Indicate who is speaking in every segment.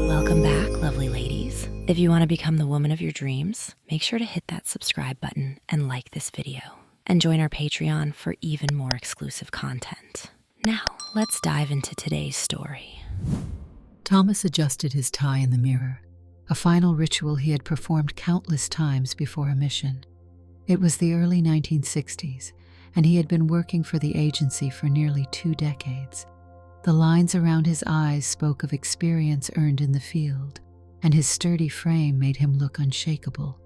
Speaker 1: Welcome back, lovely ladies. If you want to become the woman of your dreams, make sure to hit that subscribe button and like this video. And join our Patreon for even more exclusive content. Now, let's dive into today's story.
Speaker 2: Thomas adjusted his tie in the mirror, a final ritual he had performed countless times before a mission. It was the early 1960s, and he had been working for the agency for nearly 2 decades. The lines around his eyes spoke of experience earned in the field, and his sturdy frame made him look unshakable.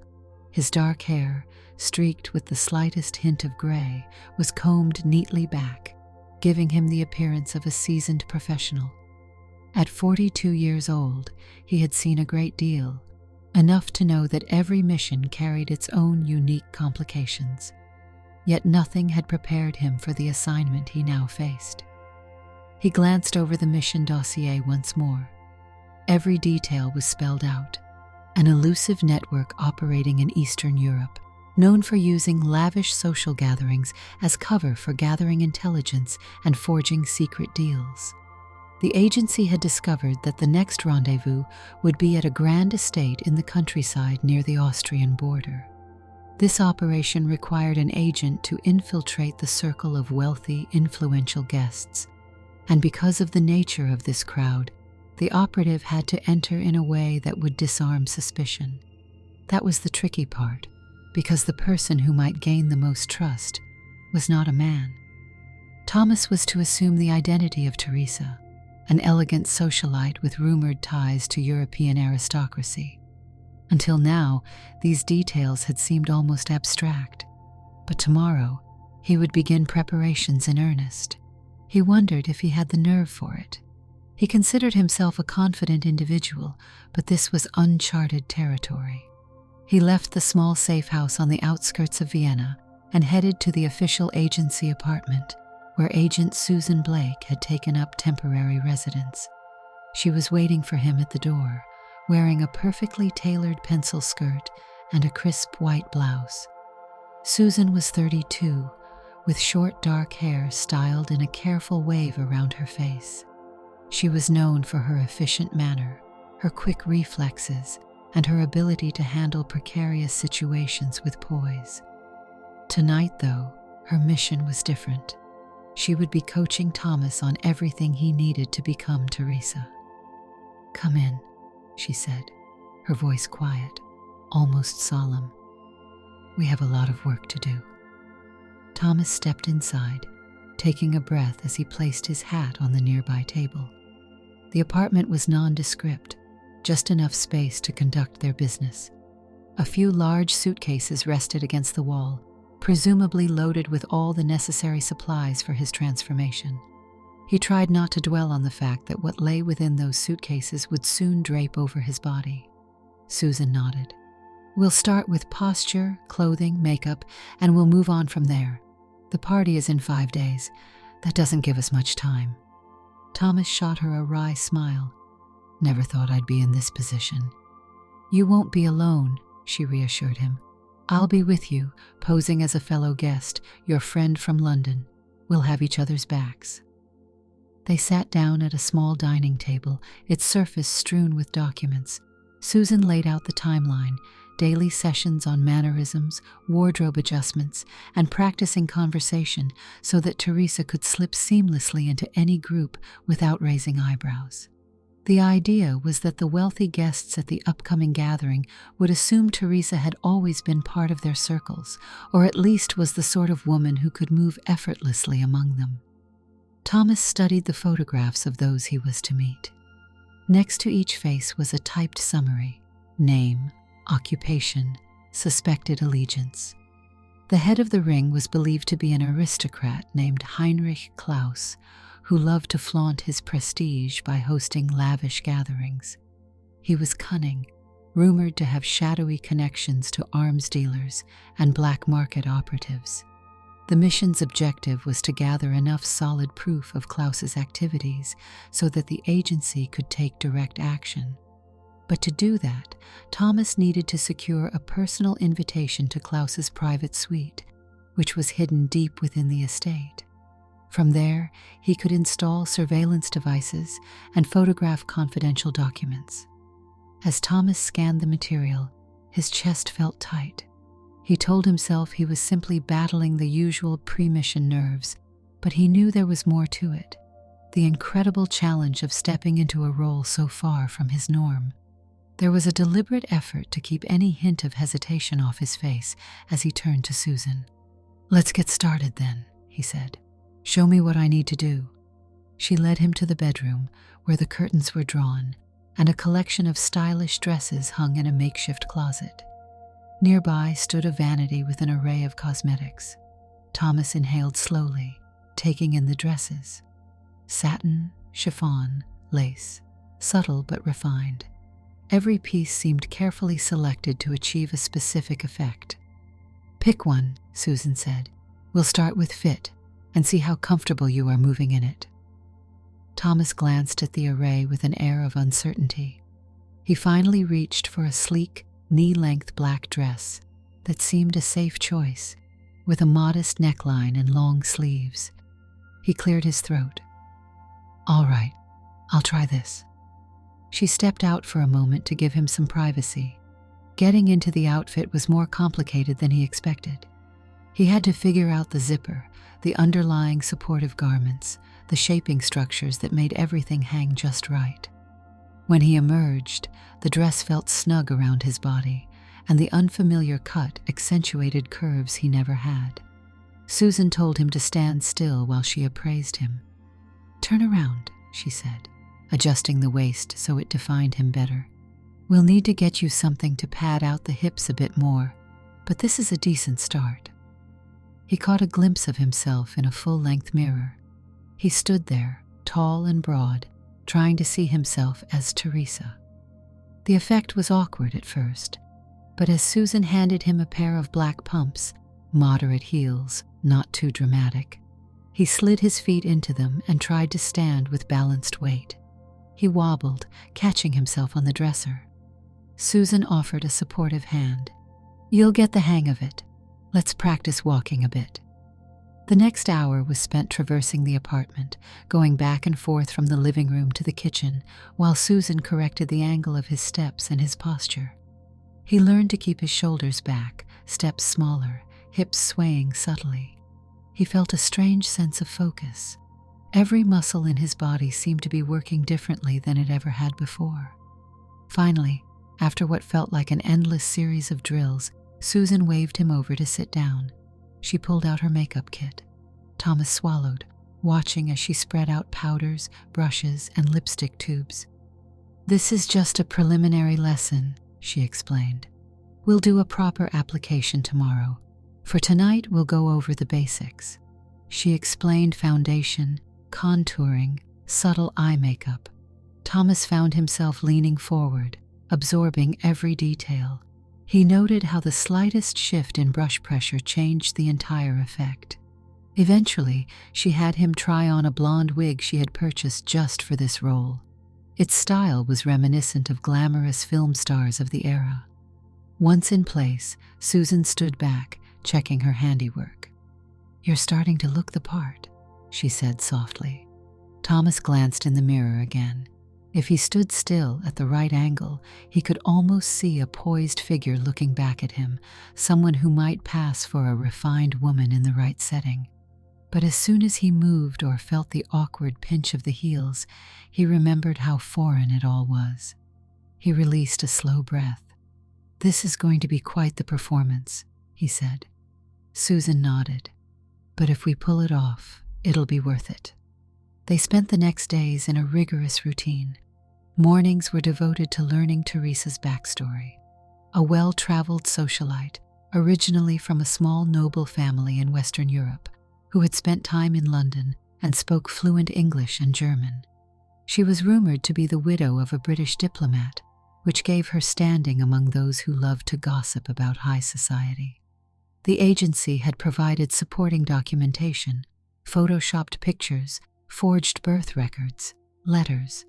Speaker 2: His dark hair, streaked with the slightest hint of gray, was combed neatly back, giving him the appearance of a seasoned professional. At 42 years old, he had seen a great deal, enough to know that every mission carried its own unique complications. Yet nothing had prepared him for the assignment he now faced. He glanced over the mission dossier once more. Every detail was spelled out. An elusive network operating in Eastern Europe, known for using lavish social gatherings as cover for gathering intelligence and forging secret deals. The agency had discovered that the next rendezvous would be at a grand estate in the countryside near the Austrian border. This operation required an agent to infiltrate the circle of wealthy, influential guests, and because of the nature of this crowd, the operative had to enter in a way that would disarm suspicion. That was the tricky part, because the person who might gain the most trust was not a man. Thomas was to assume the identity of Teresa, an elegant socialite with rumored ties to European aristocracy. Until now, these details had seemed almost abstract, but tomorrow he would begin preparations in earnest. He wondered if he had the nerve for it. He considered himself a confident individual, but this was uncharted territory. He left the small safe house on the outskirts of Vienna and headed to the official agency apartment, where Agent Susan Blake had taken up temporary residence. She was waiting for him at the door, wearing a perfectly tailored pencil skirt and a crisp white blouse. Susan was 32, with short dark hair styled in a careful wave around her face. She was known for her efficient manner, her quick reflexes, and her ability to handle precarious situations with poise. Tonight, though, her mission was different. She would be coaching Thomas on everything he needed to become Teresa. "Come in," she said, her voice quiet, almost solemn. "We have a lot of work to do." Thomas stepped inside, taking a breath as he placed his hat on the nearby table. The apartment was nondescript, just enough space to conduct their business. A few large suitcases rested against the wall, presumably loaded with all the necessary supplies for his transformation. He tried not to dwell on the fact that what lay within those suitcases would soon drape over his body. Susan nodded. "We'll start with posture, clothing, makeup, and we'll move on from there. The party is in 5 days. That doesn't give us much time." Thomas shot her a wry smile. "Never thought I'd be in this position." "You won't be alone," she reassured him. "I'll be with you, posing as a fellow guest, your friend from London. We'll have each other's backs." They sat down at a small dining table, its surface strewn with documents. Susan laid out the timeline, daily sessions on mannerisms, wardrobe adjustments, and practicing conversation so that Teresa could slip seamlessly into any group without raising eyebrows. The idea was that the wealthy guests at the upcoming gathering would assume Teresa had always been part of their circles, or at least was the sort of woman who could move effortlessly among them. Thomas studied the photographs of those he was to meet. Next to each face was a typed summary: name, occupation, suspected allegiance. The head of the ring was believed to be an aristocrat named Heinrich Klaus, who loved to flaunt his prestige by hosting lavish gatherings. He was cunning, rumored to have shadowy connections to arms dealers and black market operatives. The mission's objective was to gather enough solid proof of Klaus's activities so that the agency could take direct action. But to do that, Thomas needed to secure a personal invitation to Klaus's private suite, which was hidden deep within the estate. From there, he could install surveillance devices and photograph confidential documents. As Thomas scanned the material, his chest felt tight. He told himself he was simply battling the usual pre-mission nerves, but he knew there was more to it. The incredible challenge of stepping into a role so far from his norm. There was a deliberate effort to keep any hint of hesitation off his face as he turned to Susan. "Let's get started then," he said. "Show me what I need to do." She led him to the bedroom, where the curtains were drawn, and a collection of stylish dresses hung in a makeshift closet. Nearby stood a vanity with an array of cosmetics. Thomas inhaled slowly, taking in the dresses. Satin, chiffon, lace, subtle but refined. Every piece seemed carefully selected to achieve a specific effect. "Pick one," Susan said. "We'll start with fit and see how comfortable you are moving in it." Thomas glanced at the array with an air of uncertainty. He finally reached for a sleek, knee-length black dress that seemed a safe choice, with a modest neckline and long sleeves. He cleared his throat. "All right, I'll try this." She stepped out for a moment to give him some privacy. Getting into the outfit was more complicated than he expected. He had to figure out the zipper, the underlying supportive garments, the shaping structures that made everything hang just right. When he emerged, the dress felt snug around his body, and the unfamiliar cut accentuated curves he never had. Susan told him to stand still while she appraised him. "Turn around," she said, adjusting the waist so it defined him better. "We'll need to get you something to pad out the hips a bit more, but this is a decent start." He caught a glimpse of himself in a full-length mirror. He stood there, tall and broad, trying to see himself as Teresa. The effect was awkward at first, but as Susan handed him a pair of black pumps, moderate heels, not too dramatic, he slid his feet into them and tried to stand with balanced weight. He wobbled, catching himself on the dresser. Susan offered a supportive hand. "You'll get the hang of it. Let's practice walking a bit." The next hour was spent traversing the apartment, going back and forth from the living room to the kitchen, while Susan corrected the angle of his steps and his posture. He learned to keep his shoulders back, steps smaller, hips swaying subtly. He felt a strange sense of focus. Every muscle in his body seemed to be working differently than it ever had before. Finally, after what felt like an endless series of drills, Susan waved him over to sit down. She pulled out her makeup kit. Thomas swallowed, watching as she spread out powders, brushes, and lipstick tubes. "This is just a preliminary lesson," she explained. "We'll do a proper application tomorrow. For tonight, we'll go over the basics." She explained foundation, contouring, subtle eye makeup. Thomas found himself leaning forward, absorbing every detail. He noted how the slightest shift in brush pressure changed the entire effect. Eventually, she had him try on a blonde wig she had purchased just for this role. Its style was reminiscent of glamorous film stars of the era. Once in place, Susan stood back, checking her handiwork. "You're starting to look the part," she said softly. Thomas glanced in the mirror again. If he stood still at the right angle, he could almost see a poised figure looking back at him, someone who might pass for a refined woman in the right setting. But as soon as he moved or felt the awkward pinch of the heels, he remembered how foreign it all was. He released a slow breath. "This is going to be quite the performance," he said. Susan nodded. "But if we pull it off, it'll be worth it." They spent the next days in a rigorous routine. Mornings were devoted to learning Teresa's backstory. A well-traveled socialite, originally from a small noble family in Western Europe, who had spent time in London and spoke fluent English and German. She was rumored to be the widow of a British diplomat, which gave her standing among those who loved to gossip about high society. The agency had provided supporting documentation, photoshopped pictures, forged birth records, letters.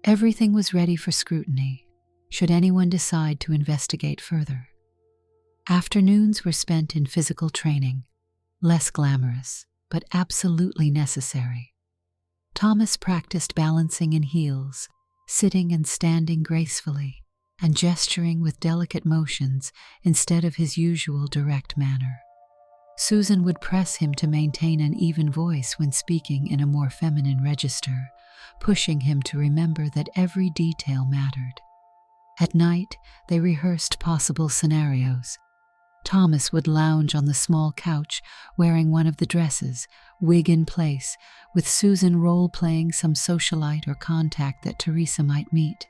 Speaker 2: Everything was ready for scrutiny, should anyone decide to investigate further. Afternoons were spent in physical training, less glamorous, but absolutely necessary. Thomas practiced balancing in heels, sitting and standing gracefully, and gesturing with delicate motions instead of his usual direct manner. Susan would press him to maintain an even voice when speaking in a more feminine register, pushing him to remember that every detail mattered. At night, they rehearsed possible scenarios. Thomas would lounge on the small couch wearing one of the dresses, wig in place, with Susan role-playing some socialite or contact that Teresa might meet.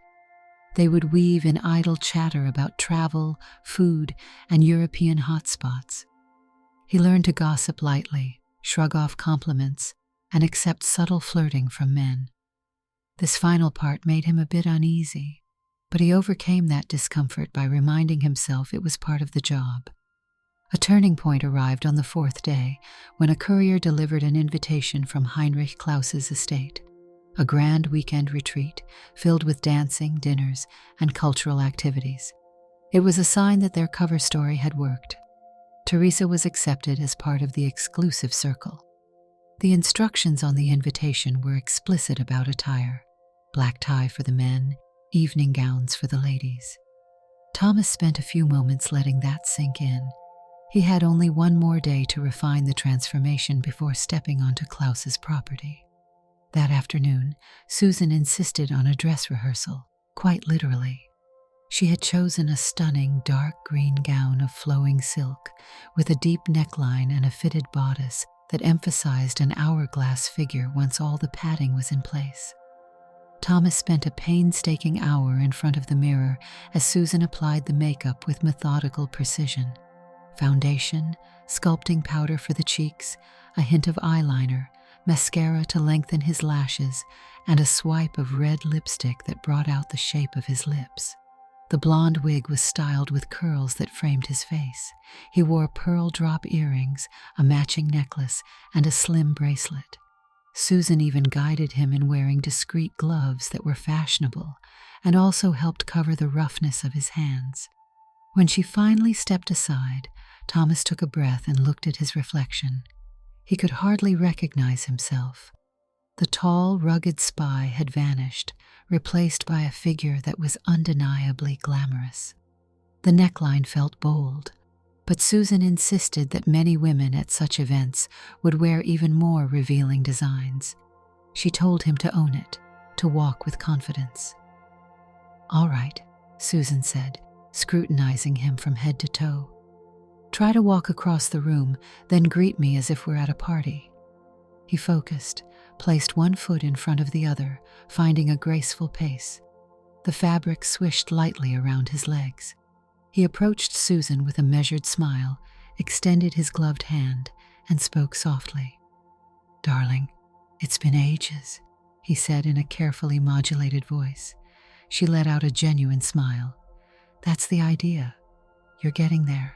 Speaker 2: They would weave in idle chatter about travel, food, and European hotspots. He learned to gossip lightly, shrug off compliments, and accept subtle flirting from men. This final part made him a bit uneasy, but he overcame that discomfort by reminding himself it was part of the job. A turning point arrived on the fourth day when a courier delivered an invitation from Heinrich Klaus's estate, a grand weekend retreat filled with dancing, dinners, and cultural activities. It was a sign that their cover story had worked. Teresa was accepted as part of the exclusive circle. The instructions on the invitation were explicit about attire: black tie for the men, evening gowns for the ladies. Thomas spent a few moments letting that sink in. He had only one more day to refine the transformation before stepping onto Klaus's property. That afternoon, Susan insisted on a dress rehearsal, quite literally. She had chosen a stunning dark green gown of flowing silk with a deep neckline and a fitted bodice that emphasized an hourglass figure once all the padding was in place. Thomas spent a painstaking hour in front of the mirror as Susan applied the makeup with methodical precision. Foundation, sculpting powder for the cheeks, a hint of eyeliner, mascara to lengthen his lashes, and a swipe of red lipstick that brought out the shape of his lips. The blonde wig was styled with curls that framed his face. He wore pearl drop earrings, a matching necklace, and a slim bracelet. Susan even guided him in wearing discreet gloves that were fashionable and also helped cover the roughness of his hands. When she finally stepped aside, Thomas took a breath and looked at his reflection. He could hardly recognize himself. The tall, rugged spy had vanished, replaced by a figure that was undeniably glamorous. The neckline felt bold, but Susan insisted that many women at such events would wear even more revealing designs. She told him to own it, to walk with confidence. "All right," Susan said, scrutinizing him from head to toe. "Try to walk across the room, then greet me as if we're at a party." He focused, placed one foot in front of the other, finding a graceful pace. The fabric swished lightly around his legs. He approached Susan with a measured smile, extended his gloved hand, and spoke softly. "Darling, it's been ages," he said in a carefully modulated voice. She let out a genuine smile. "That's the idea. You're getting there."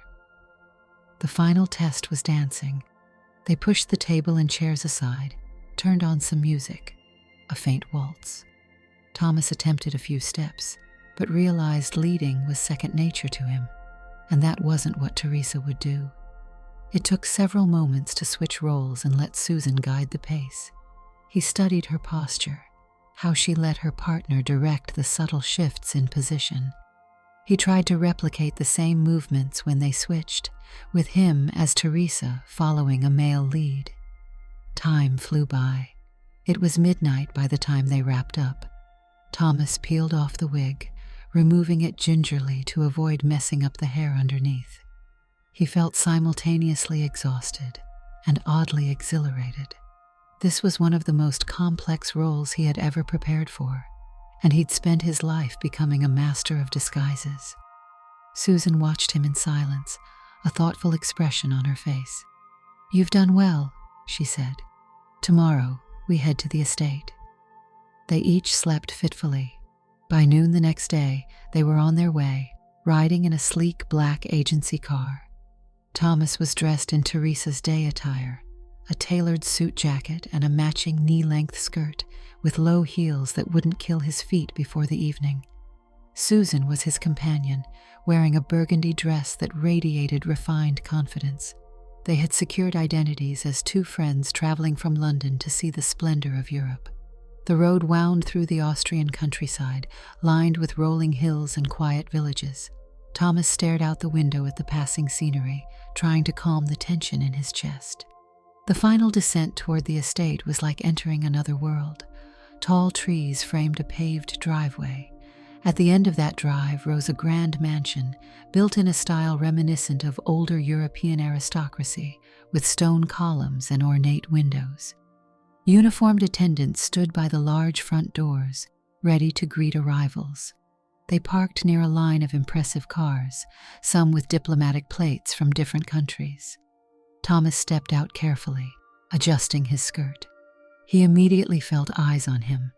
Speaker 2: The final test was dancing. They pushed the table and chairs aside, turned on some music, a faint waltz. Thomas attempted a few steps, but realized leading was second nature to him, and that wasn't what Teresa would do. It took several moments to switch roles and let Susan guide the pace. He studied her posture, how she let her partner direct the subtle shifts in position. He tried to replicate the same movements when they switched, with him as Teresa following a male lead. Time flew by. It was midnight by the time they wrapped up. Thomas peeled off the wig, removing it gingerly to avoid messing up the hair underneath. He felt simultaneously exhausted and oddly exhilarated. This was one of the most complex roles he had ever prepared for, and he'd spent his life becoming a master of disguises. Susan watched him in silence, a thoughtful expression on her face. "You've done well," she said. "Tomorrow, we head to the estate." They each slept fitfully. By noon the next day, they were on their way, riding in a sleek black agency car. Thomas was dressed in Teresa's day attire, a tailored suit jacket and a matching knee-length skirt with low heels that wouldn't kill his feet before the evening. Susan was his companion, wearing a burgundy dress that radiated refined confidence. They had secured identities as two friends traveling from London to see the splendor of Europe. The road wound through the Austrian countryside, lined with rolling hills and quiet villages. Thomas stared out the window at the passing scenery, trying to calm the tension in his chest. The final descent toward the estate was like entering another world. Tall trees framed a paved driveway. At the end of that drive rose a grand mansion, built in a style reminiscent of older European aristocracy, with stone columns and ornate windows. Uniformed attendants stood by the large front doors, ready to greet arrivals. They parked near a line of impressive cars, some with diplomatic plates from different countries. Thomas stepped out carefully, adjusting his skirt. He immediately felt eyes on him.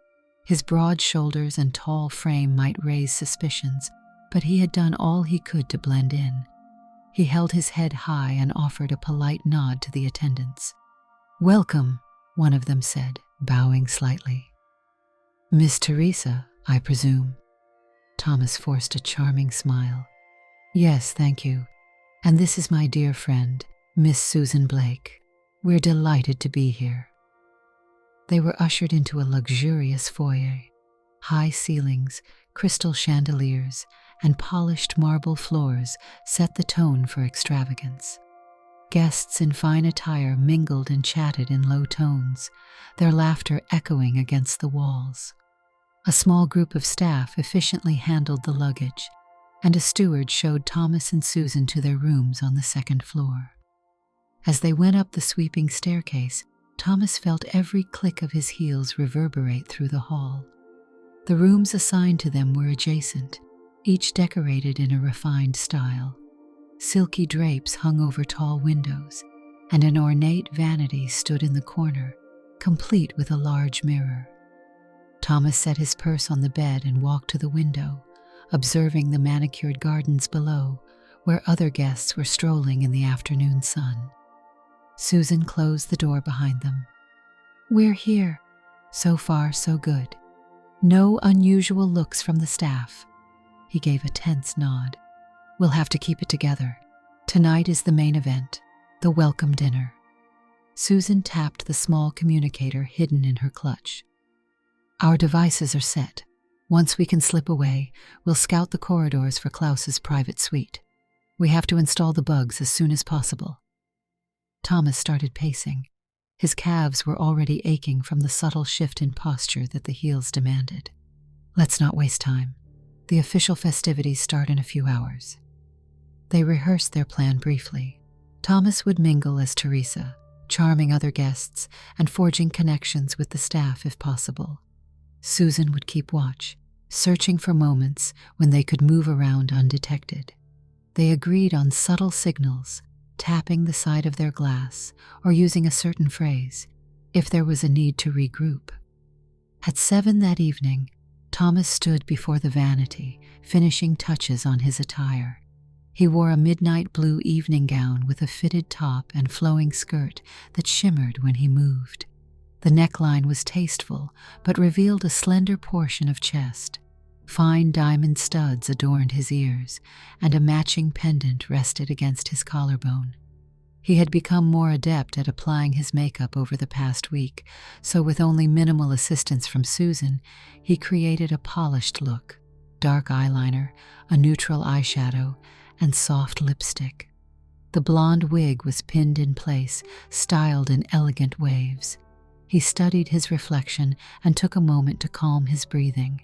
Speaker 2: His broad shoulders and tall frame might raise suspicions, but he had done all he could to blend in. He held his head high and offered a polite nod to the attendants. "Welcome," one of them said, bowing slightly. "Miss Teresa, I presume?" Thomas forced a charming smile. "Yes, thank you. And this is my dear friend, Miss Susan Blake. We're delighted to be here." They were ushered into a luxurious foyer. High ceilings, crystal chandeliers, and polished marble floors set the tone for extravagance. Guests in fine attire mingled and chatted in low tones, their laughter echoing against the walls. A small group of staff efficiently handled the luggage, and a steward showed Thomas and Susan to their rooms on the second floor. As they went up the sweeping staircase, Thomas felt every click of his heels reverberate through the hall. The rooms assigned to them were adjacent, each decorated in a refined style. Silky drapes hung over tall windows, and an ornate vanity stood in the corner, complete with a large mirror. Thomas set his purse on the bed and walked to the window, observing the manicured gardens below, where other guests were strolling in the afternoon sun. Susan closed the door behind them. "We're here." So far, so good. No unusual looks from the staff. He gave a tense nod. "We'll have to keep it together. Tonight is the main event, the welcome dinner." Susan tapped the small communicator hidden in her clutch. "Our devices are set. Once we can slip away, we'll scout the corridors for Klaus's private suite. We have to install the bugs as soon as possible." Thomas started pacing. His calves were already aching from the subtle shift in posture that the heels demanded. "Let's not waste time. The official festivities start in a few hours." They rehearsed their plan briefly. Thomas would mingle as Teresa, charming other guests and forging connections with the staff if possible. Susan would keep watch, searching for moments when they could move around undetected. They agreed on subtle signals, tapping the side of their glass or using a certain phrase, if there was a need to regroup. At 7 that evening, Thomas stood before the vanity, finishing touches on his attire. He wore a midnight blue evening gown with a fitted top and flowing skirt that shimmered when he moved. The neckline was tasteful, but revealed a slender portion of chest. Fine diamond studs adorned his ears, and a matching pendant rested against his collarbone. He had become more adept at applying his makeup over the past week, so with only minimal assistance from Susan, he created a polished look: dark eyeliner, a neutral eyeshadow, and soft lipstick. The blonde wig was pinned in place, styled in elegant waves. He studied his reflection and took a moment to calm his breathing.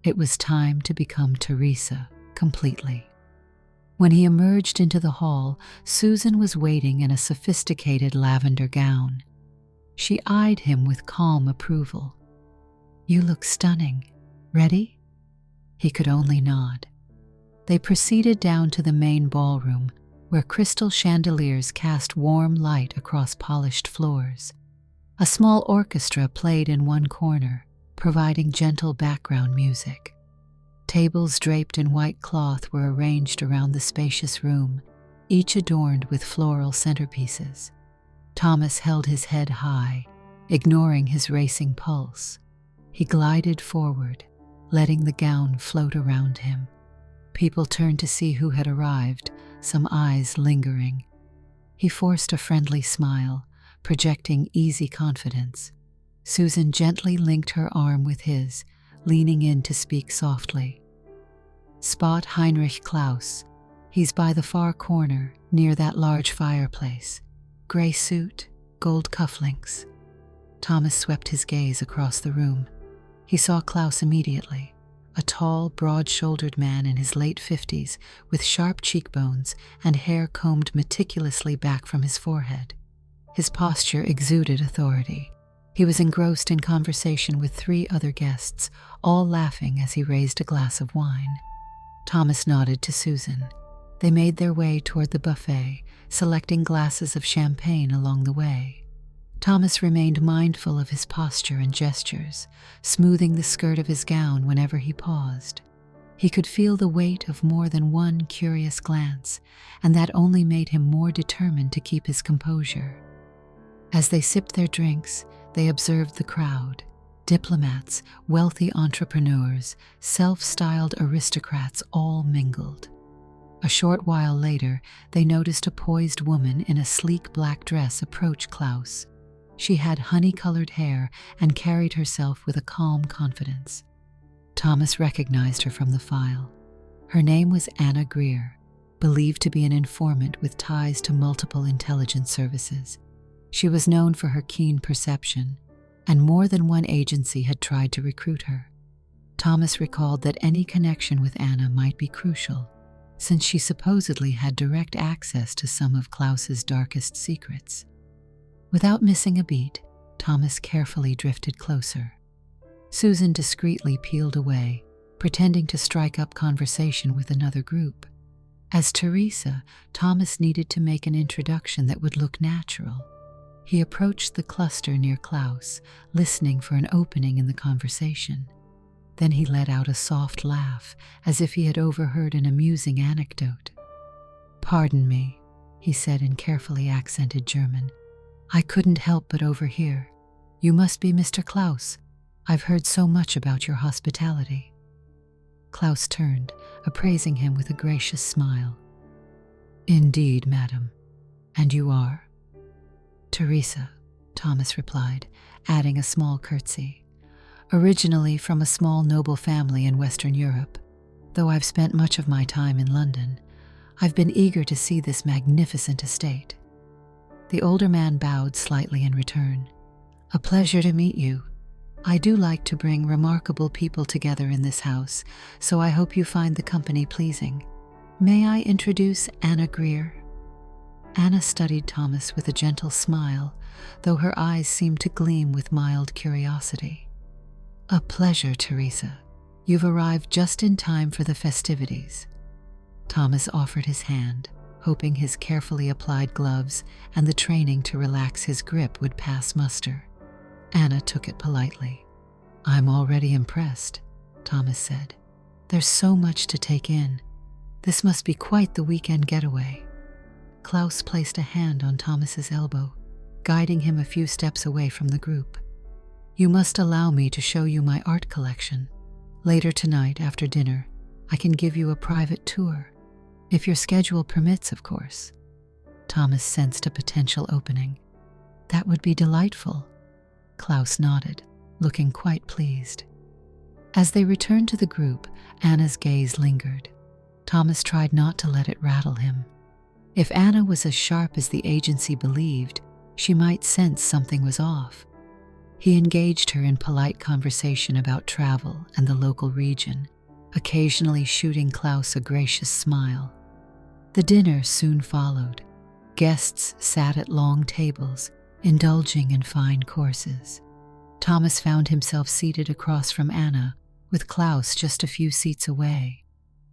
Speaker 2: It was time to become Teresa completely. When he emerged into the hall, Susan was waiting in a sophisticated lavender gown. She eyed him with calm approval. "You look stunning. Ready?" He could only nod. They proceeded down to the main ballroom, where crystal chandeliers cast warm light across polished floors. A small orchestra played in one corner, providing gentle background music. Tables draped in white cloth were arranged around the spacious room, each adorned with floral centerpieces. Thomas held his head high, ignoring his racing pulse. He glided forward, letting the gown float around him. People turned to see who had arrived, some eyes lingering. He forced a friendly smile, projecting easy confidence. Susan gently linked her arm with his, leaning in to speak softly. "Spot Heinrich Klaus. He's by the far corner, near that large fireplace. Gray suit, gold cufflinks." Thomas swept his gaze across the room. He saw Klaus immediately, a tall, broad-shouldered man in his late 50s with sharp cheekbones and hair combed meticulously back from his forehead. His posture exuded authority. He was engrossed in conversation with 3 other guests, all laughing as he raised a glass of wine. Thomas nodded to Susan. They made their way toward the buffet, selecting glasses of champagne along the way. Thomas remained mindful of his posture and gestures, smoothing the skirt of his gown whenever he paused. He could feel the weight of more than one curious glance, and that only made him more determined to keep his composure. As they sipped their drinks, they observed the crowd. Diplomats, wealthy entrepreneurs, self-styled aristocrats all mingled. A short while later, they noticed a poised woman in a sleek black dress approach Klaus. She had honey-colored hair and carried herself with a calm confidence. Thomas recognized her from the file. Her name was Anna Greer, believed to be an informant with ties to multiple intelligence services. She was known for her keen perception, and more than one agency had tried to recruit her. Thomas recalled that any connection with Anna might be crucial, since she supposedly had direct access to some of Klaus's darkest secrets. Without missing a beat, Thomas carefully drifted closer. Susan discreetly peeled away, pretending to strike up conversation with another group. As Teresa, Thomas needed to make an introduction that would look natural. He approached the cluster near Klaus, listening for an opening in the conversation. Then he let out a soft laugh, as if he had overheard an amusing anecdote. "Pardon me," he said in carefully accented German. "I couldn't help but overhear. You must be Mr. Klaus. I've heard so much about your hospitality." Klaus turned, appraising him with a gracious smile. "Indeed, madam. And you are?" "Teresa," Thomas replied, adding a small curtsy. "Originally from a small noble family in Western Europe, though I've spent much of my time in London, I've been eager to see this magnificent estate." The older man bowed slightly in return. "A pleasure to meet you. I do like to bring remarkable people together in this house, so I hope you find the company pleasing. May I introduce Anna Greer?" Anna studied Thomas with a gentle smile, though her eyes seemed to gleam with mild curiosity. "A pleasure, Teresa. You've arrived just in time for the festivities." Thomas offered his hand, hoping his carefully applied gloves and the training to relax his grip would pass muster. Anna took it politely. "I'm already impressed," Thomas said. "There's so much to take in. This must be quite the weekend getaway." Klaus placed a hand on Thomas's elbow, guiding him a few steps away from the group. "You must allow me to show you my art collection. Later tonight, after dinner, I can give you a private tour. If your schedule permits, of course." Thomas sensed a potential opening. "That would be delightful." Klaus nodded, looking quite pleased. As they returned to the group, Anna's gaze lingered. Thomas tried not to let it rattle him. If Anna was as sharp as the agency believed, she might sense something was off. He engaged her in polite conversation about travel and the local region, occasionally shooting Klaus a gracious smile. The dinner soon followed. Guests sat at long tables, indulging in fine courses. Thomas found himself seated across from Anna, with Klaus just a few seats away.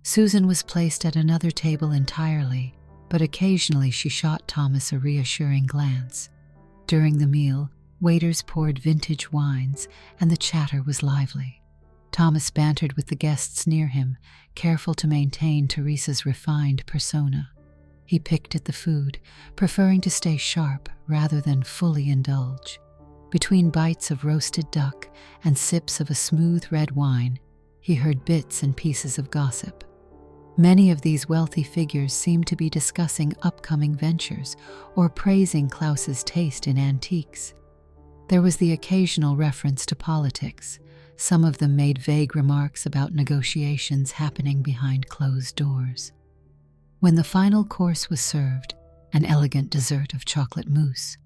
Speaker 2: Susan was placed at another table entirely, but occasionally she shot Thomas a reassuring glance. During the meal, waiters poured vintage wines, and the chatter was lively. Thomas bantered with the guests near him, careful to maintain Teresa's refined persona. He picked at the food, preferring to stay sharp rather than fully indulge. Between bites of roasted duck and sips of a smooth red wine, he heard bits and pieces of gossip. Many of these wealthy figures seemed to be discussing upcoming ventures or praising Klaus's taste in antiques. There was the occasional reference to politics. Some of them made vague remarks about negotiations happening behind closed doors. When the final course was served, an elegant dessert of chocolate mousse,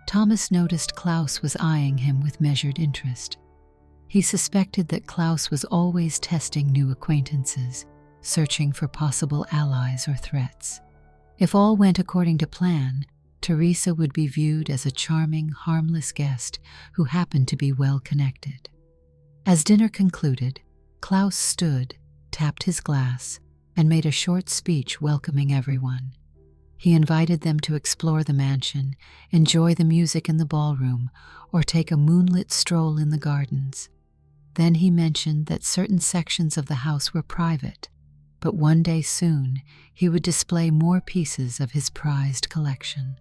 Speaker 2: Thomas noticed Klaus was eyeing him with measured interest. He suspected that Klaus was always testing new acquaintances, searching for possible allies or threats. If all went according to plan, Teresa would be viewed as a charming, harmless guest who happened to be well connected. As dinner concluded, Klaus stood, tapped his glass, and made a short speech welcoming everyone. He invited them to explore the mansion, enjoy the music in the ballroom, or take a moonlit stroll in the gardens. Then he mentioned that certain sections of the house were private, but one day soon he would display more pieces of his prized collection.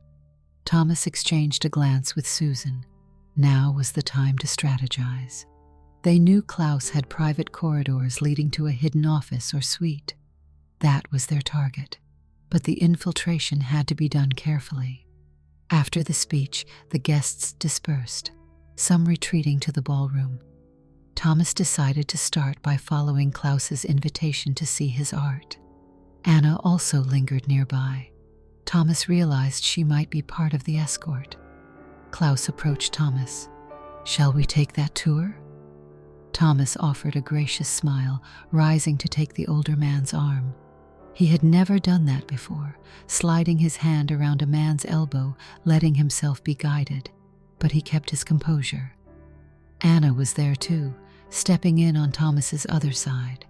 Speaker 2: Thomas exchanged a glance with Susan. Now was the time to strategize. They knew Klaus had private corridors leading to a hidden office or suite. That was their target, but the infiltration had to be done carefully. After the speech, the guests dispersed, some retreating to the ballroom. Thomas decided to start by following Klaus's invitation to see his art. Anna also lingered nearby. Thomas realized she might be part of the escort. Klaus approached Thomas. "Shall we take that tour?" Thomas offered a gracious smile, rising to take the older man's arm. He had never done that before, sliding his hand around a man's elbow, letting himself be guided, but he kept his composure. Anna was there too, stepping in on Thomas's other side.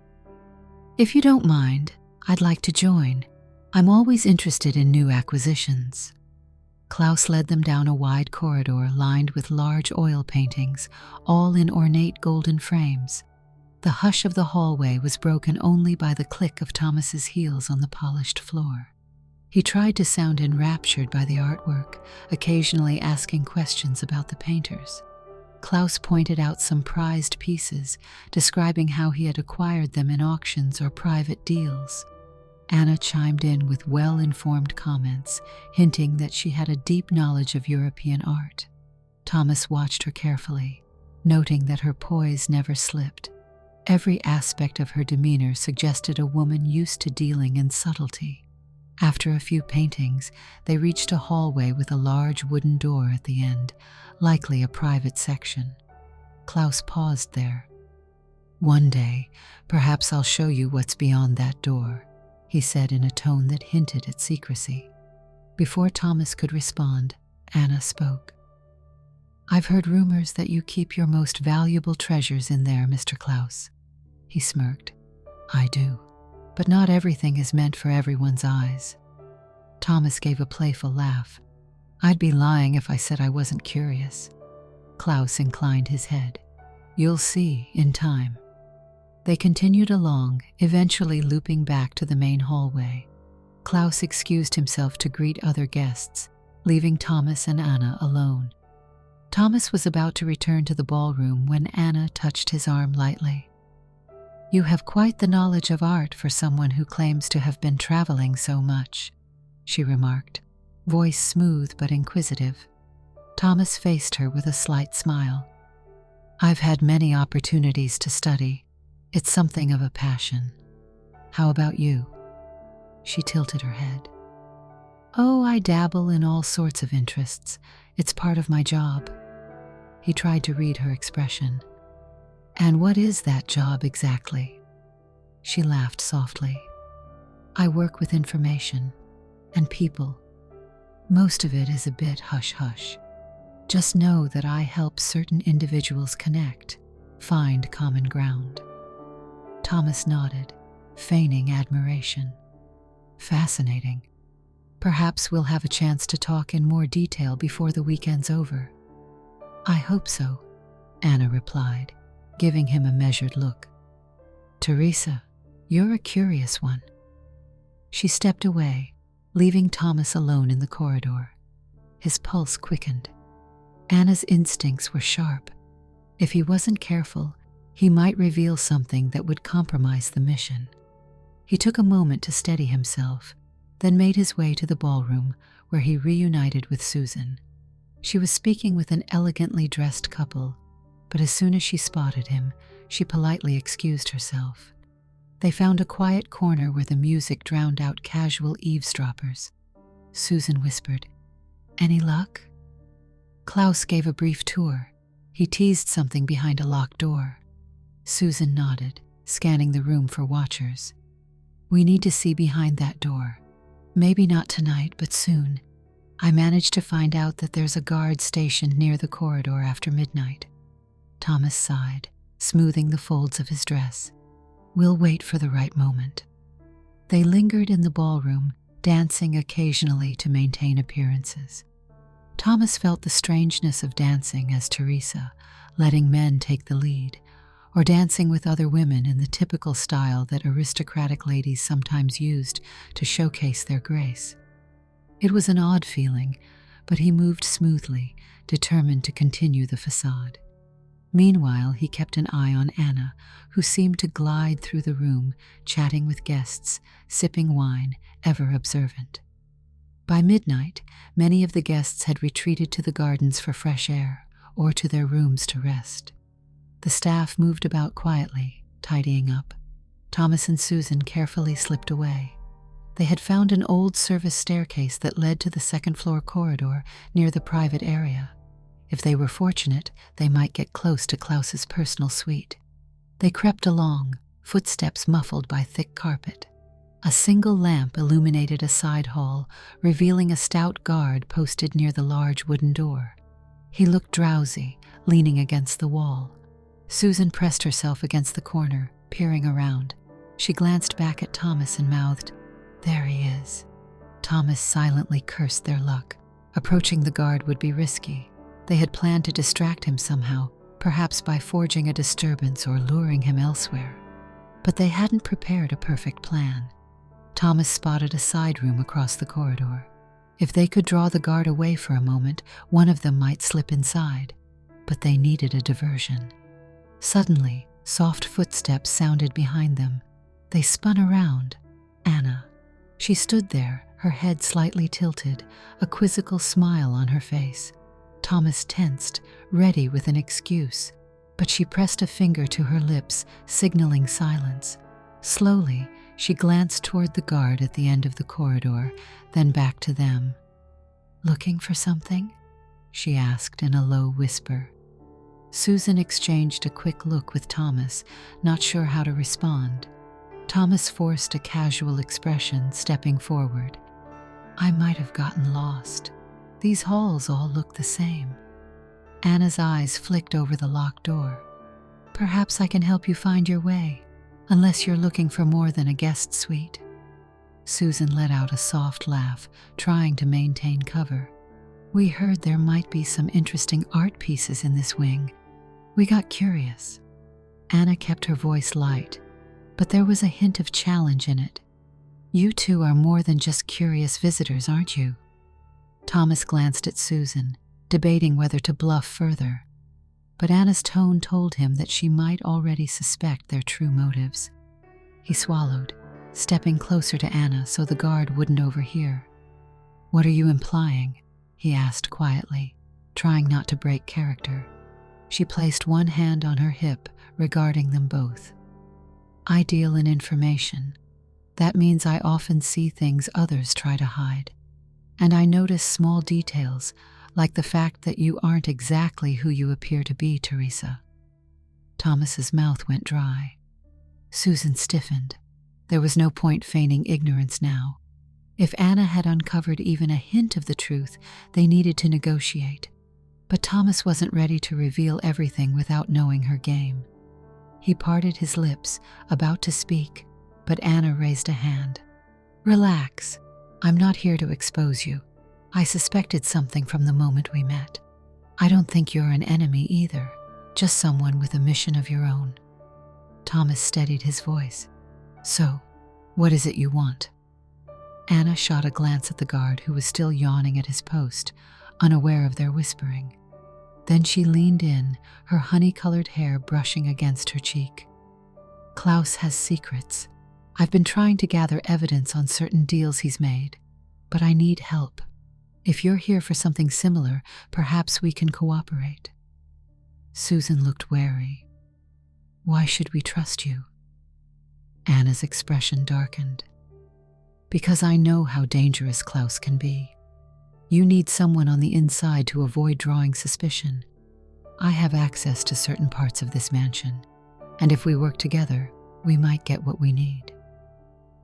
Speaker 2: "If you don't mind, I'd like to join. I'm always interested in new acquisitions." Klaus led them down a wide corridor lined with large oil paintings, all in ornate golden frames. The hush of the hallway was broken only by the click of Thomas's heels on the polished floor. He tried to sound enraptured by the artwork, occasionally asking questions about the painters. Klaus pointed out some prized pieces, describing how he had acquired them in auctions or private deals. Anna chimed in with well-informed comments, hinting that she had a deep knowledge of European art. Thomas watched her carefully, noting that her poise never slipped. Every aspect of her demeanor suggested a woman used to dealing in subtlety. After a few paintings, they reached a hallway with a large wooden door at the end, likely a private section. Klaus paused there. "One day, perhaps I'll show you what's beyond that door," he said in a tone that hinted at secrecy. Before Thomas could respond, Anna spoke. "I've heard rumors that you keep your most valuable treasures in there, Mr. Klaus." He smirked. "I do, but not everything is meant for everyone's eyes." Thomas gave a playful laugh. "I'd be lying if I said I wasn't curious." Klaus inclined his head. "You'll see in time." They continued along, eventually looping back to the main hallway. Klaus excused himself to greet other guests, leaving Thomas and Anna alone. Thomas was about to return to the ballroom when Anna touched his arm lightly. "You have quite the knowledge of art for someone who claims to have been traveling so much," she remarked, voice smooth but inquisitive. Thomas faced her with a slight smile. "I've had many opportunities to study. It's something of a passion. How about you?" She tilted her head. "Oh, I dabble in all sorts of interests. It's part of my job." He tried to read her expression. "And what is that job exactly?" She laughed softly. "I work with information and people. Most of it is a bit hush-hush. Just know that I help certain individuals connect, find common ground." Thomas nodded, feigning admiration. "Fascinating. Perhaps we'll have a chance to talk in more detail before the weekend's over." "I hope so," Anna replied, giving him a measured look. "Teresa, you're a curious one." She stepped away, leaving Thomas alone in the corridor. His pulse quickened. Anna's instincts were sharp. If he wasn't careful, he might reveal something that would compromise the mission. He took a moment to steady himself, then made his way to the ballroom where he reunited with Susan. She was speaking with an elegantly dressed couple, but as soon as she spotted him, she politely excused herself. They found a quiet corner where the music drowned out casual eavesdroppers. Susan whispered, "Any luck?" Klaus gave a brief tour. He teased something behind a locked door. Susan nodded, scanning the room for watchers. "We need to see behind that door. Maybe not tonight, but soon. I managed to find out that there's a guard stationed near the corridor after midnight." Thomas sighed, smoothing the folds of his dress. "We'll wait for the right moment." They lingered in the ballroom, dancing occasionally to maintain appearances. Thomas felt the strangeness of dancing as Teresa, letting men take the lead, or dancing with other women in the typical style that aristocratic ladies sometimes used to showcase their grace. It was an odd feeling, but he moved smoothly, determined to continue the facade. Meanwhile, he kept an eye on Anna, who seemed to glide through the room, chatting with guests, sipping wine, ever observant. By midnight, many of the guests had retreated to the gardens for fresh air or to their rooms to rest. The staff moved about quietly, tidying up. Thomas and Susan carefully slipped away. They had found an old service staircase that led to the second-floor corridor near the private area. If they were fortunate, they might get close to Klaus's personal suite. They crept along, footsteps muffled by thick carpet. A single lamp illuminated a side hall, revealing a stout guard posted near the large wooden door. He looked drowsy, leaning against the wall. Susan pressed herself against the corner, peering around. She glanced back at Thomas and mouthed, "There he is." Thomas silently cursed their luck. Approaching the guard would be risky. They had planned to distract him somehow, perhaps by forging a disturbance or luring him elsewhere. But they hadn't prepared a perfect plan. Thomas spotted a side room across the corridor. If they could draw the guard away for a moment, one of them might slip inside. But they needed a diversion. Suddenly, soft footsteps sounded behind them. They spun around. Anna. She stood there, her head slightly tilted, a quizzical smile on her face. Thomas tensed, ready with an excuse, but she pressed a finger to her lips, signaling silence. Slowly, she glanced toward the guard at the end of the corridor, then back to them. "Looking for something?" she asked in a low whisper. Susan exchanged a quick look with Thomas, not sure how to respond. Thomas forced a casual expression, stepping forward. "I might have gotten lost. These halls all look the same." Anna's eyes flicked over the locked door. "Perhaps I can help you find your way, unless you're looking for more than a guest suite." Susan let out a soft laugh, trying to maintain cover. "We heard there might be some interesting art pieces in this wing. We got curious." Anna kept her voice light, but there was a hint of challenge in it. "You two are more than just curious visitors, aren't you?" Thomas glanced at Susan, debating whether to bluff further. But Anna's tone told him that she might already suspect their true motives. He swallowed, stepping closer to Anna so the guard wouldn't overhear. "What are you implying?" he asked quietly, trying not to break character. She placed one hand on her hip, regarding them both. "I deal in information. That means I often see things others try to hide. And I notice small details, like the fact that you aren't exactly who you appear to be, Teresa." Thomas's mouth went dry. Susan stiffened. There was no point feigning ignorance now. If Anna had uncovered even a hint of the truth, they needed to negotiate. But Thomas wasn't ready to reveal everything without knowing her game. He parted his lips, about to speak, but Anna raised a hand. "Relax. I'm not here to expose you. I suspected something from the moment we met. I don't think you're an enemy either, just someone with a mission of your own." Thomas steadied his voice. "So, what is it you want?" Anna shot a glance at the guard who was still yawning at his post, unaware of their whispering. Then she leaned in, her honey-colored hair brushing against her cheek. "Klaus has secrets. I've been trying to gather evidence on certain deals he's made, but I need help. If you're here for something similar, perhaps we can cooperate." Susan looked wary. "Why should we trust you?" Anna's expression darkened. "Because I know how dangerous Klaus can be. You need someone on the inside to avoid drawing suspicion. I have access to certain parts of this mansion, and if we work together, we might get what we need."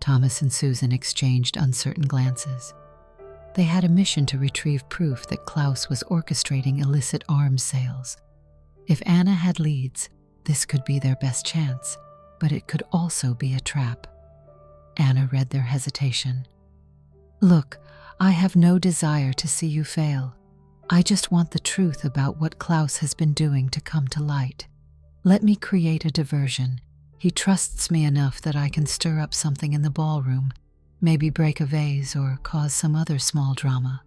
Speaker 2: Thomas and Susan exchanged uncertain glances. They had a mission to retrieve proof that Klaus was orchestrating illicit arms sales. If Anna had leads, this could be their best chance, but it could also be a trap. Anna read their hesitation. "Look, I have no desire to see you fail. I just want the truth about what Klaus has been doing to come to light. Let me create a diversion. He trusts me enough that I can stir up something in the ballroom, maybe break a vase or cause some other small drama.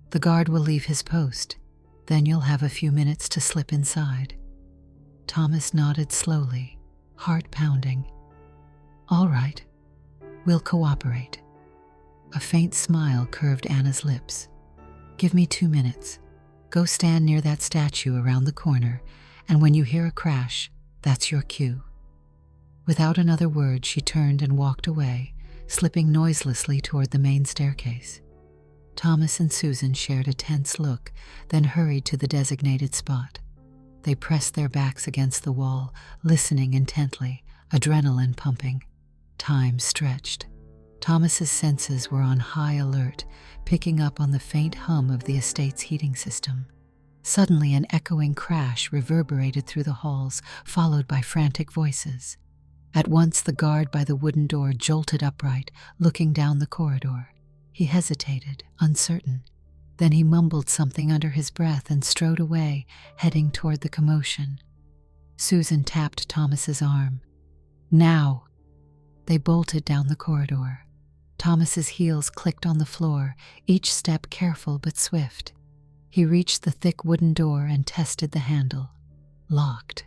Speaker 2: The guard will leave his post. Then you'll have a few minutes to slip inside." Thomas nodded slowly, heart pounding. "All right, we'll cooperate." A faint smile curved Anna's lips. "Give me 2 minutes. Go stand near that statue around the corner, and when you hear a crash, that's your cue." Without another word, she turned and walked away, slipping noiselessly toward the main staircase. Thomas and Susan shared a tense look, then hurried to the designated spot. They pressed their backs against the wall, listening intently, adrenaline pumping. Time stretched. Thomas's senses were on high alert, picking up on the faint hum of the estate's heating system. Suddenly, an echoing crash reverberated through the halls, followed by frantic voices. At once, the guard by the wooden door jolted upright, looking down the corridor. He hesitated, uncertain. Then he mumbled something under his breath and strode away, heading toward the commotion. Susan tapped Thomas's arm. "Now!" They bolted down the corridor. Thomas's heels clicked on the floor, each step careful but swift. He reached the thick wooden door and tested the handle. Locked.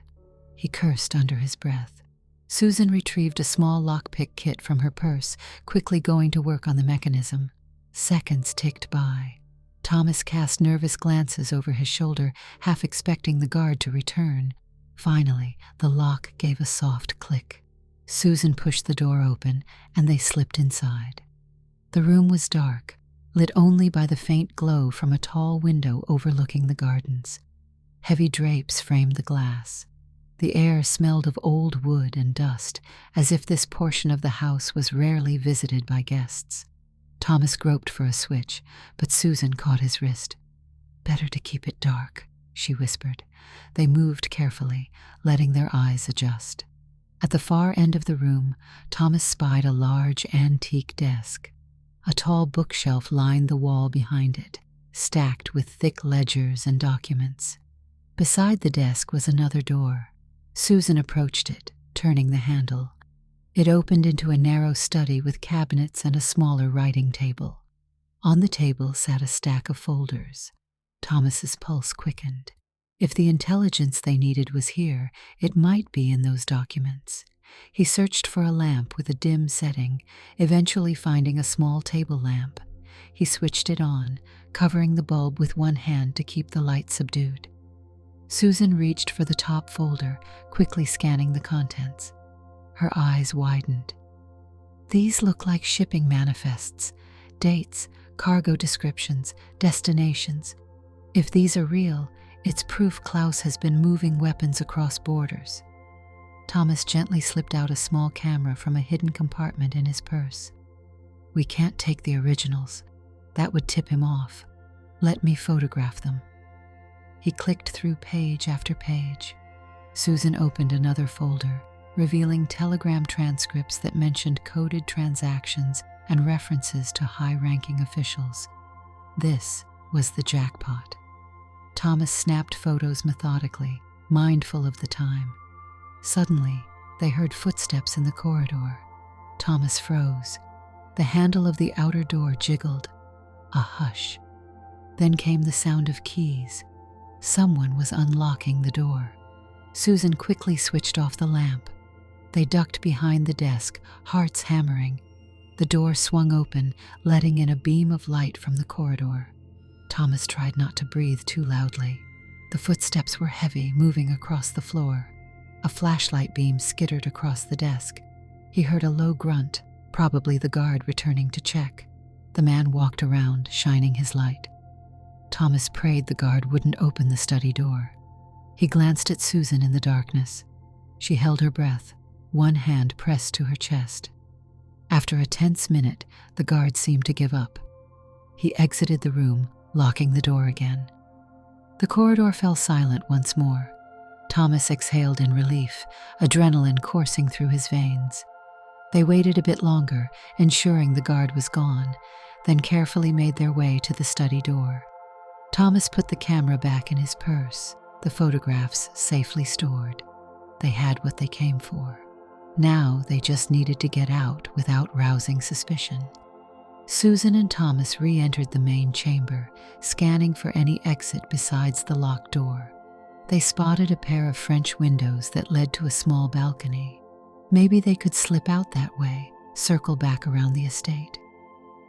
Speaker 2: He cursed under his breath. Susan retrieved a small lockpick kit from her purse, quickly going to work on the mechanism. Seconds ticked by. Thomas cast nervous glances over his shoulder, half expecting the guard to return. Finally, the lock gave a soft click. Susan pushed the door open, and they slipped inside. The room was dark, lit only by the faint glow from a tall window overlooking the gardens. Heavy drapes framed the glass. The air smelled of old wood and dust, as if this portion of the house was rarely visited by guests. Thomas groped for a switch, but Susan caught his wrist. "Better to keep it dark," she whispered. They moved carefully, letting their eyes adjust. At the far end of the room, Thomas spied a large antique desk. A tall bookshelf lined the wall behind it, stacked with thick ledgers and documents. Beside the desk was another door. Susan approached it, turning the handle. It opened into a narrow study with cabinets and a smaller writing table. On the table sat a stack of folders. Thomas's pulse quickened. If the intelligence they needed was here, it might be in those documents. He searched for a lamp with a dim setting, eventually finding a small table lamp. He switched it on, covering the bulb with one hand to keep the light subdued. Susan reached for the top folder, quickly scanning the contents. Her eyes widened. These look like shipping manifests, dates, cargo descriptions, destinations. If these are real, it's proof Klaus has been moving weapons across borders. Thomas gently slipped out a small camera from a hidden compartment in his purse. "We can't take the originals. That would tip him off. Let me photograph them." He clicked through page after page. Susan opened another folder, revealing telegram transcripts that mentioned coded transactions and references to high-ranking officials. This was the jackpot. Thomas snapped photos methodically, mindful of the time. Suddenly, they heard footsteps in the corridor. Thomas froze. The handle of the outer door jiggled. A hush. Then came the sound of keys. Someone was unlocking the door. Susan quickly switched off the lamp. They ducked behind the desk, hearts hammering. The door swung open, letting in a beam of light from the corridor. Thomas tried not to breathe too loudly. The footsteps were heavy, moving across the floor. A flashlight beam skittered across the desk. He heard a low grunt, probably the guard returning to check. The man walked around, shining his light. Thomas prayed the guard wouldn't open the study door. He glanced at Susan in the darkness. She held her breath, one hand pressed to her chest. After a tense minute, the guard seemed to give up. He exited the room, locking the door again. The corridor fell silent once more. Thomas exhaled in relief, adrenaline coursing through his veins. They waited a bit longer, ensuring the guard was gone, then carefully made their way to the study door. Thomas put the camera back in his purse, the photographs safely stored. They had what they came for. Now they just needed to get out without rousing suspicion. Susan and Thomas re-entered the main chamber, scanning for any exit besides the locked door. They spotted a pair of French windows that led to a small balcony. Maybe they could slip out that way, circle back around the estate.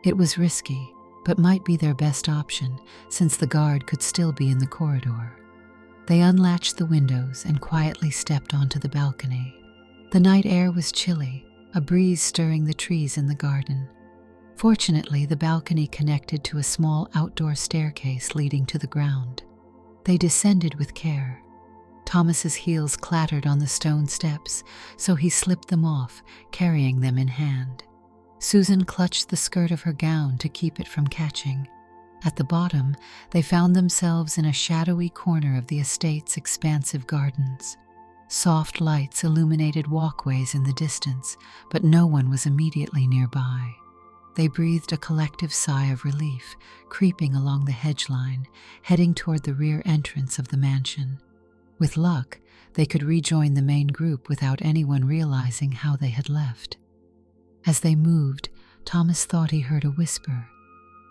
Speaker 2: It was risky, but might be their best option, since the guard could still be in the corridor. They unlatched the windows and quietly stepped onto the balcony. The night air was chilly, a breeze stirring the trees in the garden. Fortunately, the balcony connected to a small outdoor staircase leading to the ground. They descended with care. Thomas's heels clattered on the stone steps, so he slipped them off, carrying them in hand. Susan clutched the skirt of her gown to keep it from catching. At the bottom, they found themselves in a shadowy corner of the estate's expansive gardens. Soft lights illuminated walkways in the distance, but no one was immediately nearby. They breathed a collective sigh of relief, creeping along the hedge line, heading toward the rear entrance of the mansion. With luck, they could rejoin the main group without anyone realizing how they had left. As they moved, Thomas thought he heard a whisper.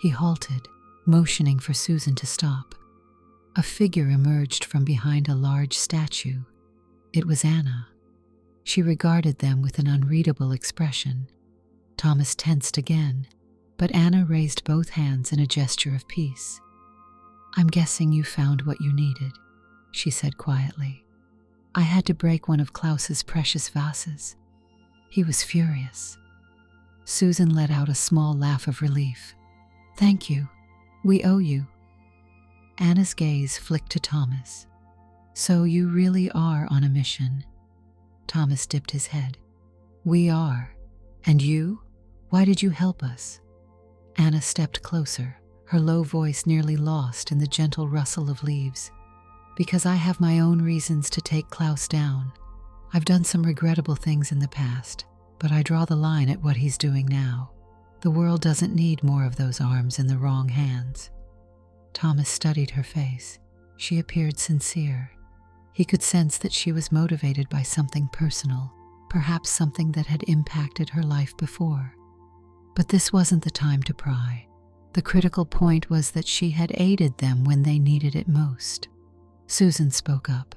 Speaker 2: He halted, motioning for Susan to stop. A figure emerged from behind a large statue. It was Anna. She regarded them with an unreadable expression. Thomas tensed again, but Anna raised both hands in a gesture of peace. "I'm guessing you found what you needed," she said quietly. "I had to break one of Klaus's precious vases." He was furious. Susan let out a small laugh of relief. "Thank you. We owe you." Anna's gaze flicked to Thomas. "So you really are on a mission?" Thomas dipped his head. "We are. And you? Why did you help us?" Anna stepped closer, her low voice nearly lost in the gentle rustle of leaves. "Because I have my own reasons to take Klaus down. I've done some regrettable things in the past, but I draw the line at what he's doing now. The world doesn't need more of those arms in the wrong hands." Thomas studied her face. She appeared sincere. He could sense that she was motivated by something personal, perhaps something that had impacted her life before. But this wasn't the time to pry. The critical point was that she had aided them when they needed it most. Susan spoke up.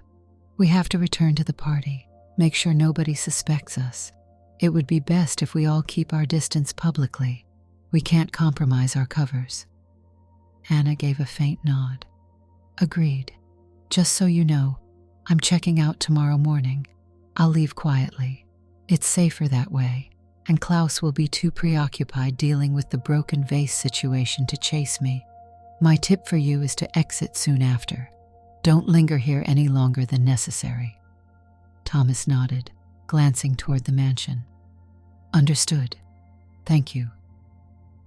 Speaker 2: "We have to return to the party, make sure nobody suspects us. It would be best if we all keep our distance publicly. We can't compromise our covers." Anna gave a faint nod. "Agreed. Just so you know, I'm checking out tomorrow morning. I'll leave quietly. It's safer that way, and Klaus will be too preoccupied dealing with the broken vase situation to chase me. My tip for you is to exit soon after. Don't linger here any longer than necessary." Thomas nodded, glancing toward the mansion. "Understood. Thank you."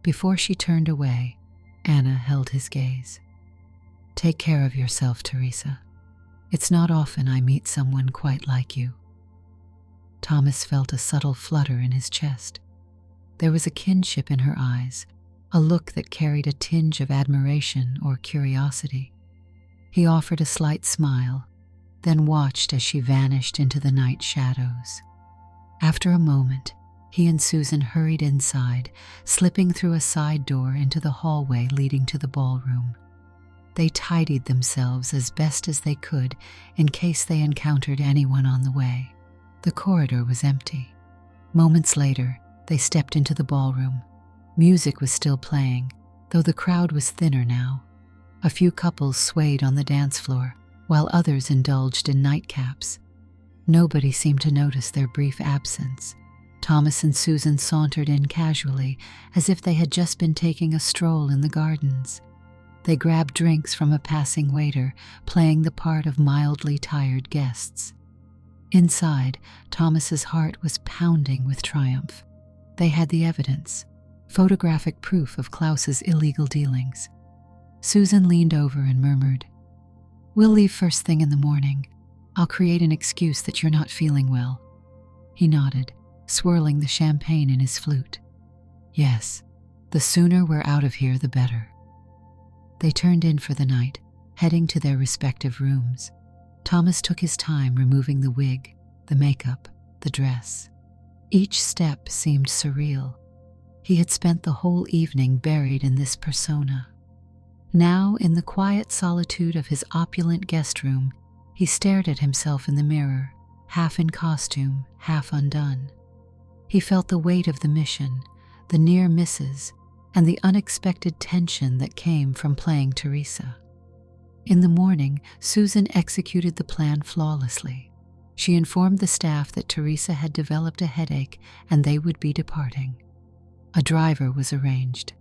Speaker 2: Before she turned away, Anna held his gaze. "Take care of yourself, Teresa. It's not often I meet someone quite like you." Thomas felt a subtle flutter in his chest. There was a kinship in her eyes, a look that carried a tinge of admiration or curiosity. He offered a slight smile, then watched as she vanished into the night shadows. After a moment, he and Susan hurried inside, slipping through a side door into the hallway leading to the ballroom. They tidied themselves as best as they could in case they encountered anyone on the way. The corridor was empty. Moments later, they stepped into the ballroom. Music was still playing, though the crowd was thinner now. A few couples swayed on the dance floor, while others indulged in nightcaps. Nobody seemed to notice their brief absence. Thomas and Susan sauntered in casually, as if they had just been taking a stroll in the gardens. They grabbed drinks from a passing waiter, playing the part of mildly tired guests. Inside, Thomas's heart was pounding with triumph. They had the evidence, photographic proof of Klaus's illegal dealings. Susan leaned over and murmured, "We'll leave first thing in the morning. I'll create an excuse that you're not feeling well." He nodded, swirling the champagne in his flute. "Yes, the sooner we're out of here, the better." They turned in for the night, heading to their respective rooms. Thomas took his time removing the wig, the makeup, the dress. Each step seemed surreal. He had spent the whole evening buried in this persona. Now, in the quiet solitude of his opulent guest room, he stared at himself in the mirror, half in costume, half undone. He felt the weight of the mission, the near misses, and the unexpected tension that came from playing Teresa. In the morning, Susan executed the plan flawlessly. She informed the staff that Teresa had developed a headache and they would be departing. A driver was arranged.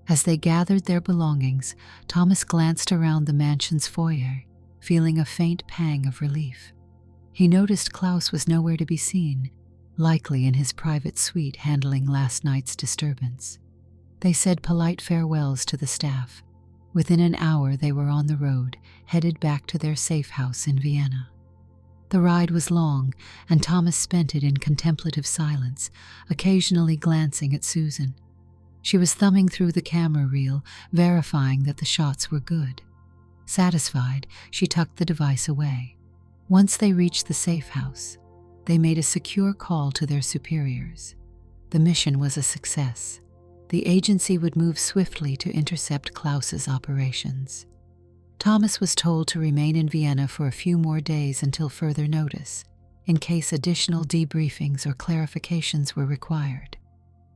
Speaker 2: As they gathered their belongings, Thomas glanced around the mansion's foyer, feeling a faint pang of relief. He noticed Klaus was nowhere to be seen, likely in his private suite handling last night's disturbance. They said polite farewells to the staff. Within an hour they were on the road, headed back to their safe house in Vienna. The ride was long, and Thomas spent it in contemplative silence, occasionally glancing at Susan. She was thumbing through the camera reel, verifying that the shots were good. Satisfied, she tucked the device away. Once they reached the safe house, they made a secure call to their superiors. The mission was a success. The agency would move swiftly to intercept Klaus's operations. Thomas was told to remain in Vienna for a few more days until further notice, in case additional debriefings or clarifications were required.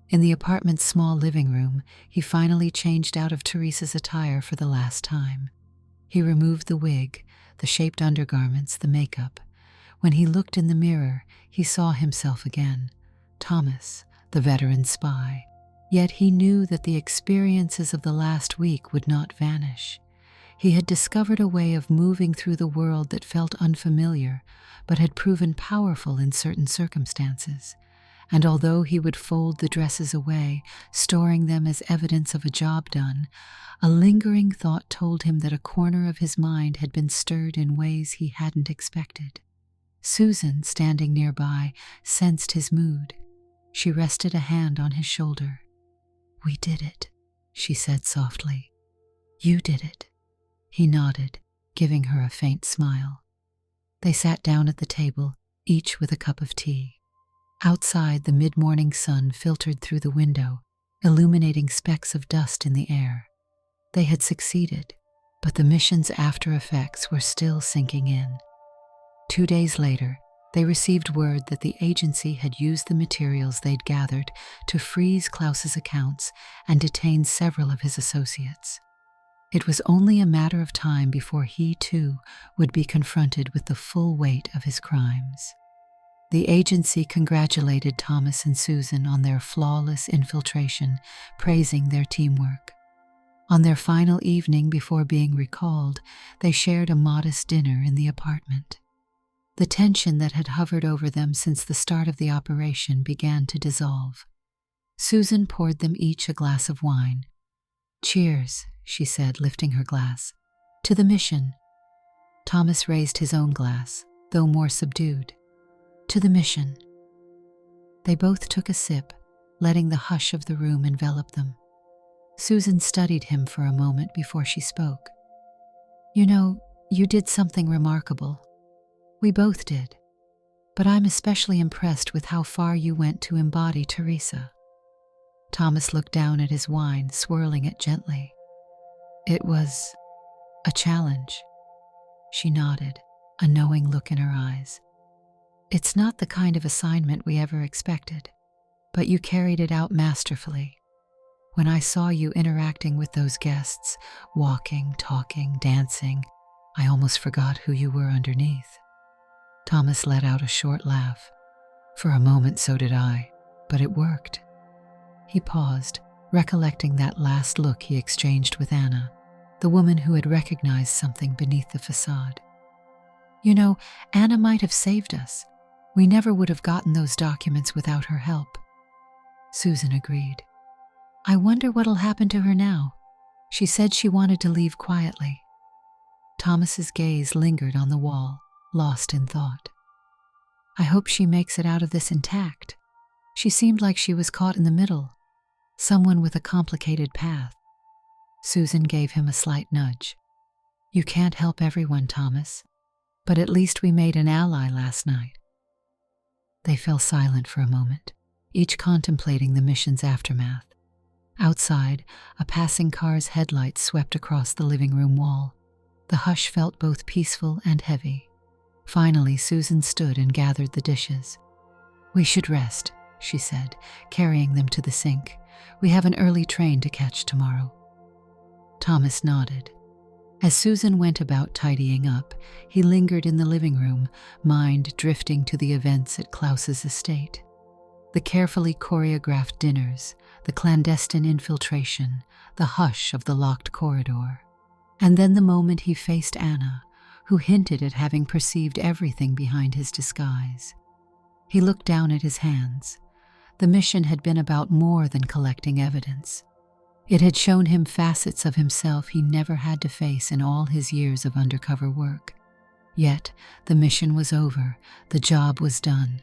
Speaker 2: In the apartment's small living room, he finally changed out of Teresa's attire for the last time. He removed the wig, the shaped undergarments, the makeup. When he looked in the mirror, he saw himself again, Thomas, the veteran spy. Yet he knew that the experiences of the last week would not vanish. He had discovered a way of moving through the world that felt unfamiliar, but had proven powerful in certain circumstances. And although he would fold the dresses away, storing them as evidence of a job done, a lingering thought told him that a corner of his mind had been stirred in ways he hadn't expected. Susan, standing nearby, sensed his mood. She rested a hand on his shoulder. "We did it," she said softly. "You did it." He nodded, giving her a faint smile. They sat down at the table, each with a cup of tea. Outside, the mid-morning sun filtered through the window, illuminating specks of dust in the air. They had succeeded, but the mission's after-effects were still sinking in. 2 days later, they received word that the agency had used the materials they'd gathered to freeze Klaus's accounts and detain several of his associates. It was only a matter of time before he, too, would be confronted with the full weight of his crimes. The agency congratulated Thomas and Susan on their flawless infiltration, praising their teamwork. On their final evening before being recalled, they shared a modest dinner in the apartment. The tension that had hovered over them since the start of the operation began to dissolve. Susan poured them each a glass of wine. "Cheers," she said, lifting her glass. "To the mission." Thomas raised his own glass, though more subdued. "To the mission." They both took a sip, letting the hush of the room envelop them. Susan studied him for a moment before she spoke. "You know, you did something remarkable. We both did. But I'm especially impressed with how far you went to embody Teresa." Thomas looked down at his wine, swirling it gently. "It was a challenge." She nodded, a knowing look in her eyes. It's not the kind of assignment we ever expected, but you carried it out masterfully. When I saw you interacting with those guests, walking, talking, dancing, I almost forgot who you were underneath." Thomas let out a short laugh. "For a moment so did I, but it worked." He paused, recollecting that last look he exchanged with Anna, the woman who had recognized something beneath the facade. "You know, Anna might have saved us. We never would have gotten those documents without her help." Susan agreed. "I wonder what'll happen to her now. She said she wanted to leave quietly." Thomas's gaze lingered on the wall, lost in thought. "I hope she makes it out of this intact. She seemed like she was caught in the middle, someone with a complicated path." Susan gave him a slight nudge. "You can't help everyone, Thomas, but at least we made an ally last night." They fell silent for a moment, each contemplating the mission's aftermath. Outside, a passing car's headlights swept across the living room wall. The hush felt both peaceful and heavy. Finally, Susan stood and gathered the dishes. "We should rest," she said, carrying them to the sink. "We have an early train to catch tomorrow." Thomas nodded. As Susan went about tidying up, he lingered in the living room, mind drifting to the events at Klaus's estate. The carefully choreographed dinners, the clandestine infiltration, the hush of the locked corridor. And then the moment he faced Anna, who hinted at having perceived everything behind his disguise. He looked down at his hands. The mission had been about more than collecting evidence. It had shown him facets of himself he never had to face in all his years of undercover work. Yet, the mission was over, the job was done.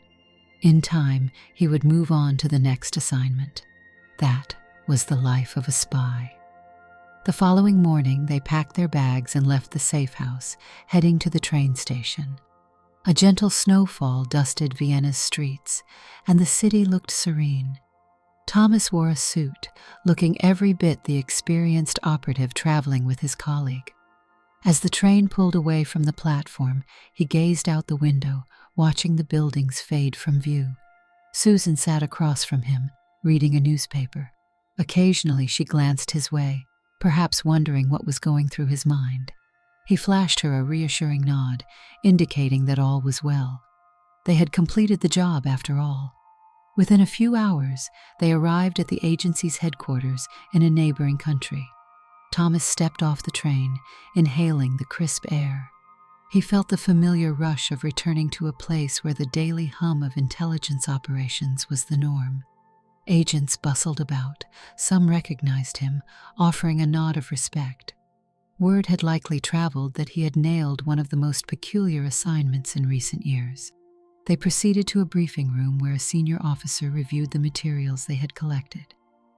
Speaker 2: In time, he would move on to the next assignment. That was the life of a spy. The following morning, they packed their bags and left the safe house, heading to the train station. A gentle snowfall dusted Vienna's streets, and the city looked serene. Thomas wore a suit, looking every bit the experienced operative traveling with his colleague. As the train pulled away from the platform, he gazed out the window, watching the buildings fade from view. Susan sat across from him, reading a newspaper. Occasionally she glanced his way, perhaps wondering what was going through his mind. He flashed her a reassuring nod, indicating that all was well. They had completed the job after all. Within a few hours, they arrived at the agency's headquarters in a neighboring country. Thomas stepped off the train, inhaling the crisp air. He felt the familiar rush of returning to a place where the daily hum of intelligence operations was the norm. Agents bustled about. Some recognized him, offering a nod of respect. Word had likely traveled that he had nailed one of the most peculiar assignments in recent years. They proceeded to a briefing room where a senior officer reviewed the materials they had collected.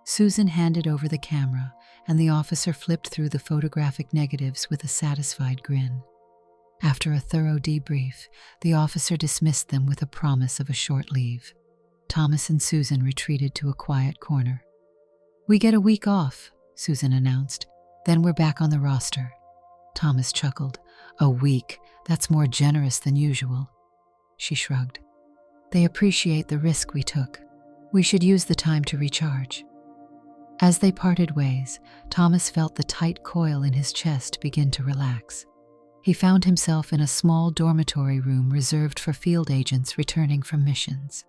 Speaker 2: Susan handed over the camera, and the officer flipped through the photographic negatives with a satisfied grin. After a thorough debrief, the officer dismissed them with a promise of a short leave. Thomas and Susan retreated to a quiet corner. "We get a week off," Susan announced. "Then we're back on the roster." Thomas chuckled. "A week? That's more generous than usual." She shrugged. "They appreciate the risk we took. We should use the time to recharge." As they parted ways, Thomas felt the tight coil in his chest begin to relax. He found himself in a small dormitory room reserved for field agents returning from missions.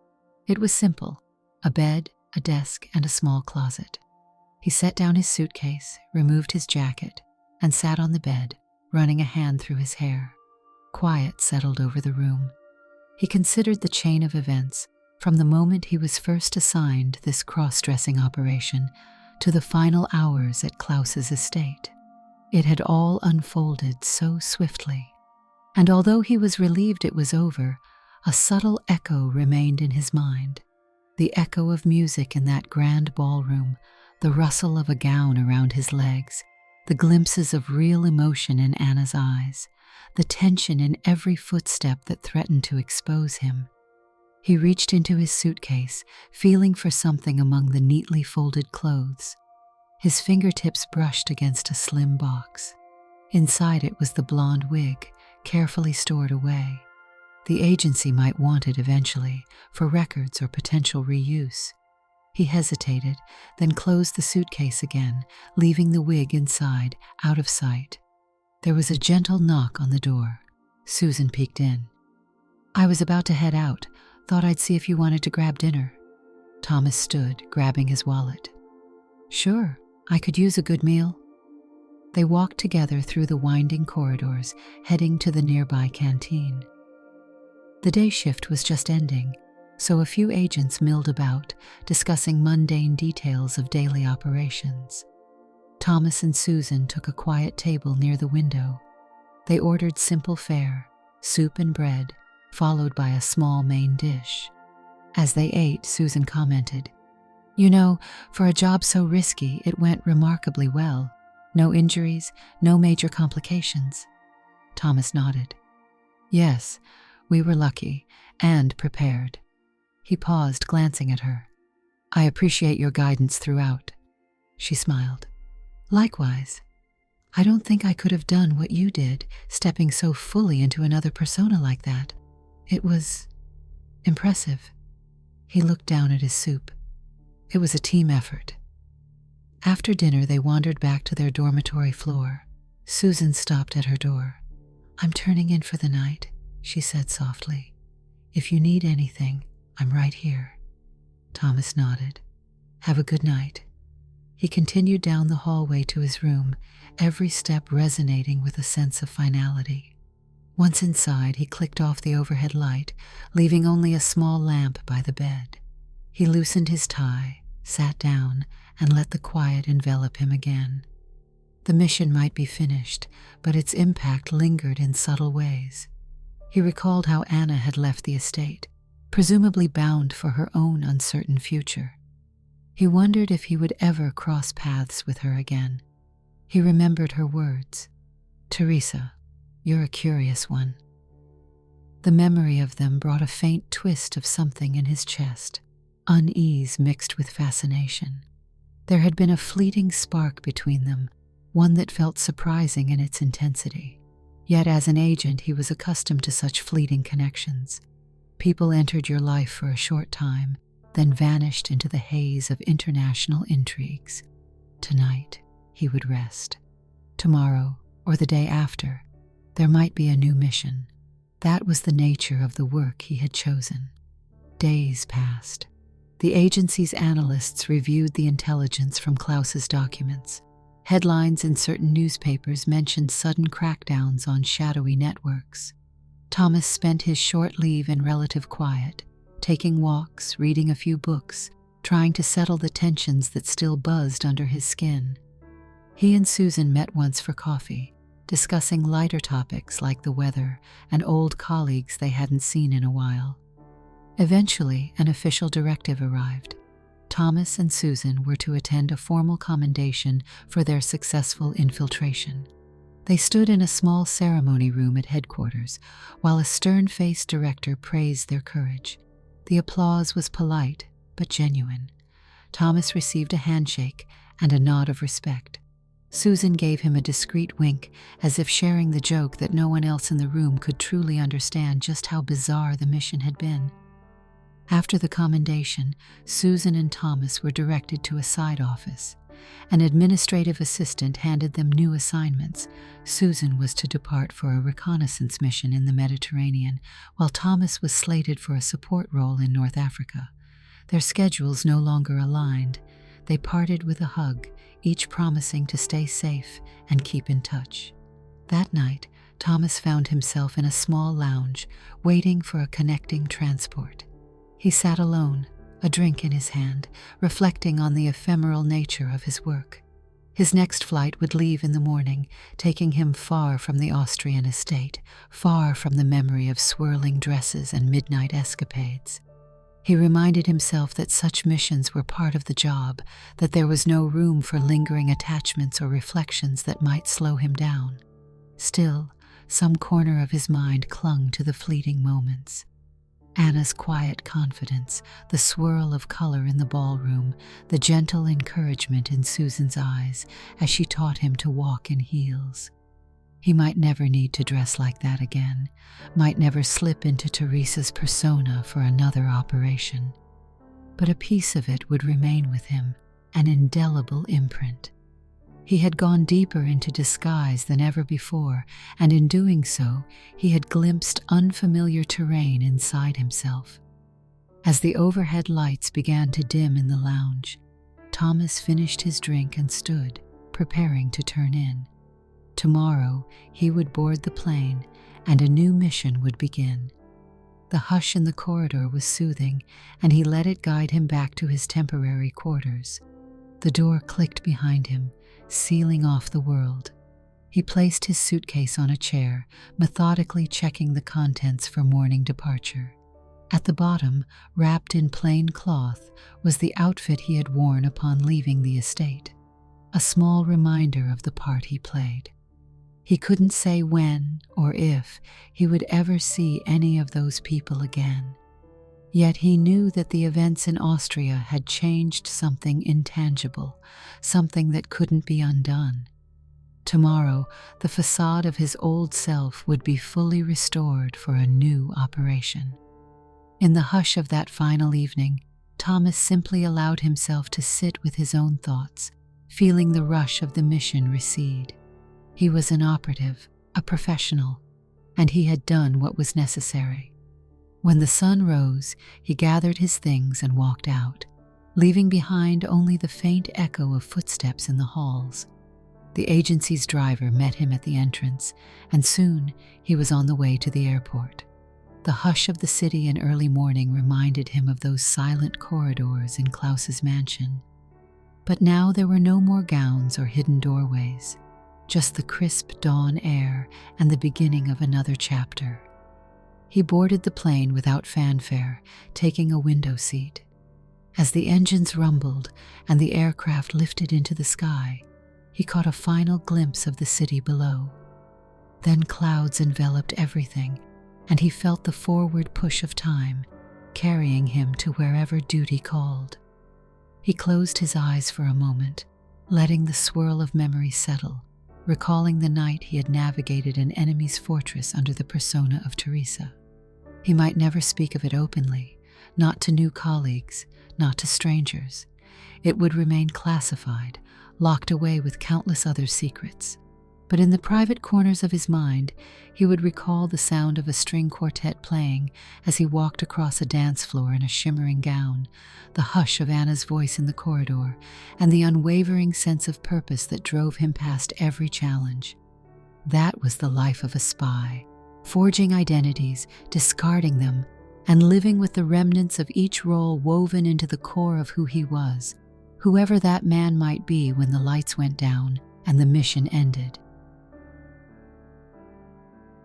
Speaker 2: It was simple: a bed, a desk, and a small closet. He set down his suitcase, removed his jacket, and sat on the bed, running a hand through his hair. Quiet settled over the room. He considered the chain of events, from the moment he was first assigned this cross-dressing operation to the final hours at Klaus's estate. It had all unfolded so swiftly, and although he was relieved it was over, a subtle echo remained in his mind. The echo of music in that grand ballroom, the rustle of a gown around his legs, the glimpses of real emotion in Anna's eyes, the tension in every footstep that threatened to expose him. He reached into his suitcase, feeling for something among the neatly folded clothes. His fingertips brushed against a slim box. Inside it was the blonde wig, carefully stored away. The agency might want it eventually, for records or potential reuse. He hesitated, then closed the suitcase again, leaving the wig inside, out of sight. There was a gentle knock on the door. Susan peeked in. "I was about to head out. Thought I'd see if you wanted to grab dinner." Thomas stood, grabbing his wallet. "Sure, I could use a good meal." They walked together through the winding corridors, heading to the nearby canteen. The day shift was just ending, so a few agents milled about, discussing mundane details of daily operations. Thomas and Susan took a quiet table near the window. They ordered simple fare, soup and bread, followed by a small main dish. As they ate, Susan commented, "You know, for a job so risky, it went remarkably well. No injuries, no major complications." Thomas nodded. "Yes, we were lucky and prepared." He paused, glancing at her. "I appreciate your guidance throughout." She smiled. "Likewise. I don't think I could have done what you did, stepping so fully into another persona like that. It was impressive." He looked down at his soup. It was a team effort. After dinner, they wandered back to their dormitory floor. Susan stopped at her door. "I'm turning in for the night," she said softly. "If you need anything, I'm right here." Thomas nodded. "Have a good night." He continued down the hallway to his room, every step resonating with a sense of finality. Once inside, he clicked off the overhead light, leaving only a small lamp by the bed. He loosened his tie, sat down, and let the quiet envelop him again. The mission might be finished, but its impact lingered in subtle ways. He recalled how Anna had left the estate, presumably bound for her own uncertain future. He wondered if he would ever cross paths with her again. He remembered her words, "Teresa, you're a curious one." The memory of them brought a faint twist of something in his chest, unease mixed with fascination. There had been a fleeting spark between them, one that felt surprising in its intensity. Yet as an agent, he was accustomed to such fleeting connections. People entered your life for a short time, then vanished into the haze of international intrigues. Tonight, he would rest. Tomorrow, or the day after, there might be a new mission. That was the nature of the work he had chosen. Days passed. The agency's analysts reviewed the intelligence from Klaus's documents. Headlines in certain newspapers mentioned sudden crackdowns on shadowy networks. Thomas spent his short leave in relative quiet, taking walks, reading a few books, trying to settle the tensions that still buzzed under his skin. He and Susan met once for coffee, discussing lighter topics like the weather and old colleagues they hadn't seen in a while. Eventually, an official directive arrived. Thomas and Susan were to attend a formal commendation for their successful infiltration. They stood in a small ceremony room at headquarters, while a stern-faced director praised their courage. The applause was polite, but genuine. Thomas received a handshake and a nod of respect. Susan gave him a discreet wink, as if sharing the joke that no one else in the room could truly understand just how bizarre the mission had been. After the commendation, Susan and Thomas were directed to a side office. An administrative assistant handed them new assignments. Susan was to depart for a reconnaissance mission in the Mediterranean, while Thomas was slated for a support role in North Africa. Their schedules no longer aligned. They parted with a hug, each promising to stay safe and keep in touch. That night, Thomas found himself in a small lounge, waiting for a connecting transport. He sat alone, a drink in his hand, reflecting on the ephemeral nature of his work. His next flight would leave in the morning, taking him far from the Austrian estate, far from the memory of swirling dresses and midnight escapades. He reminded himself that such missions were part of the job, that there was no room for lingering attachments or reflections that might slow him down. Still, some corner of his mind clung to the fleeting moments. Anna's quiet confidence, the swirl of color in the ballroom, the gentle encouragement in Susan's eyes as she taught him to walk in heels. He might never need to dress like that again, might never slip into Teresa's persona for another operation. But a piece of it would remain with him, an indelible imprint. He had gone deeper into disguise than ever before, and in doing so, he had glimpsed unfamiliar terrain inside himself. As the overhead lights began to dim in the lounge, Thomas finished his drink and stood, preparing to turn in. Tomorrow, he would board the plane, and a new mission would begin. The hush in the corridor was soothing, and he let it guide him back to his temporary quarters. The door clicked behind him, sealing off the world. He placed his suitcase on a chair, methodically checking the contents for morning departure. At the bottom, wrapped in plain cloth, was the outfit he had worn upon leaving the estate, a small reminder of the part he played. He couldn't say when or if he would ever see any of those people again. Yet he knew that the events in Austria had changed something intangible, something that couldn't be undone. Tomorrow, the facade of his old self would be fully restored for a new operation. In the hush of that final evening, Thomas simply allowed himself to sit with his own thoughts, feeling the rush of the mission recede. He was an operative, a professional, and he had done what was necessary. When the sun rose, he gathered his things and walked out, leaving behind only the faint echo of footsteps in the halls. The agency's driver met him at the entrance, and soon he was on the way to the airport. The hush of the city in early morning reminded him of those silent corridors in Klaus's mansion. But now there were no more gowns or hidden doorways, just the crisp dawn air and the beginning of another chapter. He boarded the plane without fanfare, taking a window seat. As the engines rumbled and the aircraft lifted into the sky, he caught a final glimpse of the city below. Then clouds enveloped everything, and he felt the forward push of time, carrying him to wherever duty called. He closed his eyes for a moment, letting the swirl of memory settle, recalling the night he had navigated an enemy's fortress under the persona of Teresa. He might never speak of it openly, not to new colleagues, not to strangers. It would remain classified, locked away with countless other secrets. But in the private corners of his mind, he would recall the sound of a string quartet playing as he walked across a dance floor in a shimmering gown, the hush of Anna's voice in the corridor, and the unwavering sense of purpose that drove him past every challenge. That was the life of a spy, forging identities, discarding them, and living with the remnants of each role woven into the core of who he was, whoever that man might be when the lights went down and the mission ended.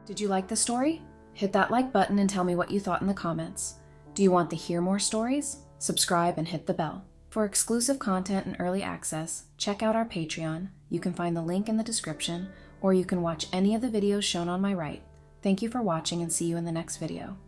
Speaker 3: Did you like the story? Hit that like button and tell me what you thought in the comments. Do you want to hear more stories? Subscribe and hit the bell. For exclusive content and early access, check out our Patreon. You can find the link in the description, or you can watch any of the videos shown on my right. Thank you for watching and see you in the next video.